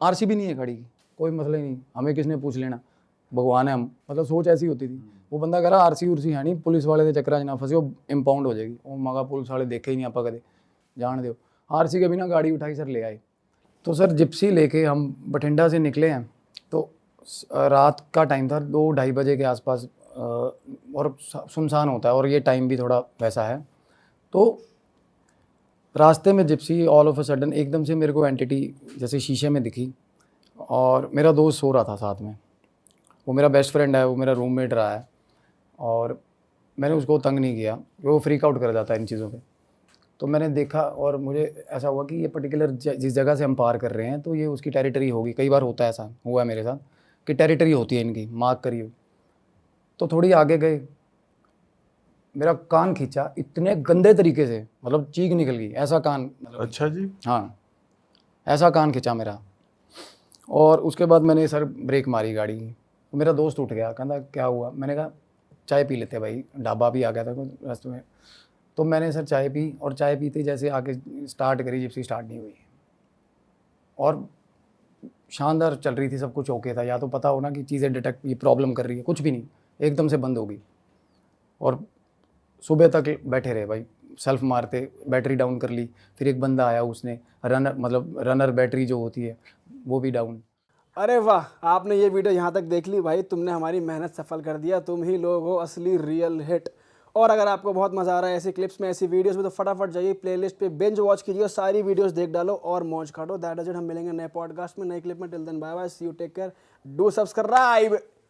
आरसी भी नहीं है गाड़ी की, कोई मसला ही नहीं, हमें किसने पूछ लेना, भगवान है हम। मतलब सोच ऐसी होती थी। वो बंदा कह रहा आरसी उर्सी है नहीं, पुलिस वाले के चक्कर ना फंसे, वो इम्पाउंड हो जाएगी। वो मगा पुलिस वाले देखे ही नहीं आप कदे, जान दो। आरसी के बिना गाड़ी उठाई सर ले आए। तो सर जिप्सी लेके हम बठिंडा से निकले हैं। तो रात का टाइम था, 2-2:30 बजे के आसपास, और सुनसान होता है, और ये टाइम भी थोड़ा वैसा है। तो रास्ते में Gypsy all of a sudden एकदम से मेरे को एंटिटी जैसे शीशे में दिखी, और मेरा दोस्त सो रहा था साथ में। वो मेरा बेस्ट फ्रेंड है, वो मेरा रूममेट रहा है, और मैंने उसको तंग नहीं किया, वो फ्रीक आउट कर जाता है इन चीज़ों पे। तो मैंने देखा, और मुझे ऐसा हुआ कि ये पर्टिकुलर जिस जगह से हम पार कर रहे हैं, तो ये उसकी टेरिटरी होगी। कई बार होता है, ऐसा हुआ है मेरे साथ कि टेरिटरी होती है इनकी, मार्क करी हुई। तो थोड़ी आगे गए, मेरा कान खींचा इतने गंदे तरीके से, मतलब चीख निकल गई ऐसा कान, मतलब अच्छा जी। हाँ, ऐसा कान खींचा मेरा। और उसके बाद मैंने सर ब्रेक मारी गाड़ी की। तो मेरा दोस्त उठ गया, कहता क्या हुआ। मैंने कहा चाय पी लेते भाई, ढाबा भी आ गया था रास्ते में। तो मैंने सर चाय पी, और चाय पीते जैसे आके स्टार्ट करी, जिप्सी स्टार्ट नहीं हुई। और शानदार चल रही थी, सब कुछ ओके था। या तो पता हो ना कि चीज़ें डिटेक्ट, ये प्रॉब्लम कर रही है, कुछ भी नहीं, एकदम से बंद हो गई। और सुबह तक बैठे रहे भाई, सेल्फ मारते, बैटरी डाउन कर ली। फिर एक बंदा आया, उसने रनर बैटरी जो होती है वो भी डाउन। अरे वाह, आपने ये वीडियो यहाँ तक देख ली भाई, तुमने हमारी मेहनत सफल कर दिया। तुम ही लोग हो असली रियल हिट। और अगर आपको बहुत मज़ा आ रहा है ऐसी क्लिप्स में, ऐसी वीडियोस में, तो फटाफट जाइए प्लेलिस्ट पे, बिंज वॉच कीजिए, सारी वीडियोस देख डालो और मौज काटो। That is it. हम मिलेंगे नए पॉडकास्ट में, नए क्लिप में। Till then bye bye, see you, take care, do subscribe.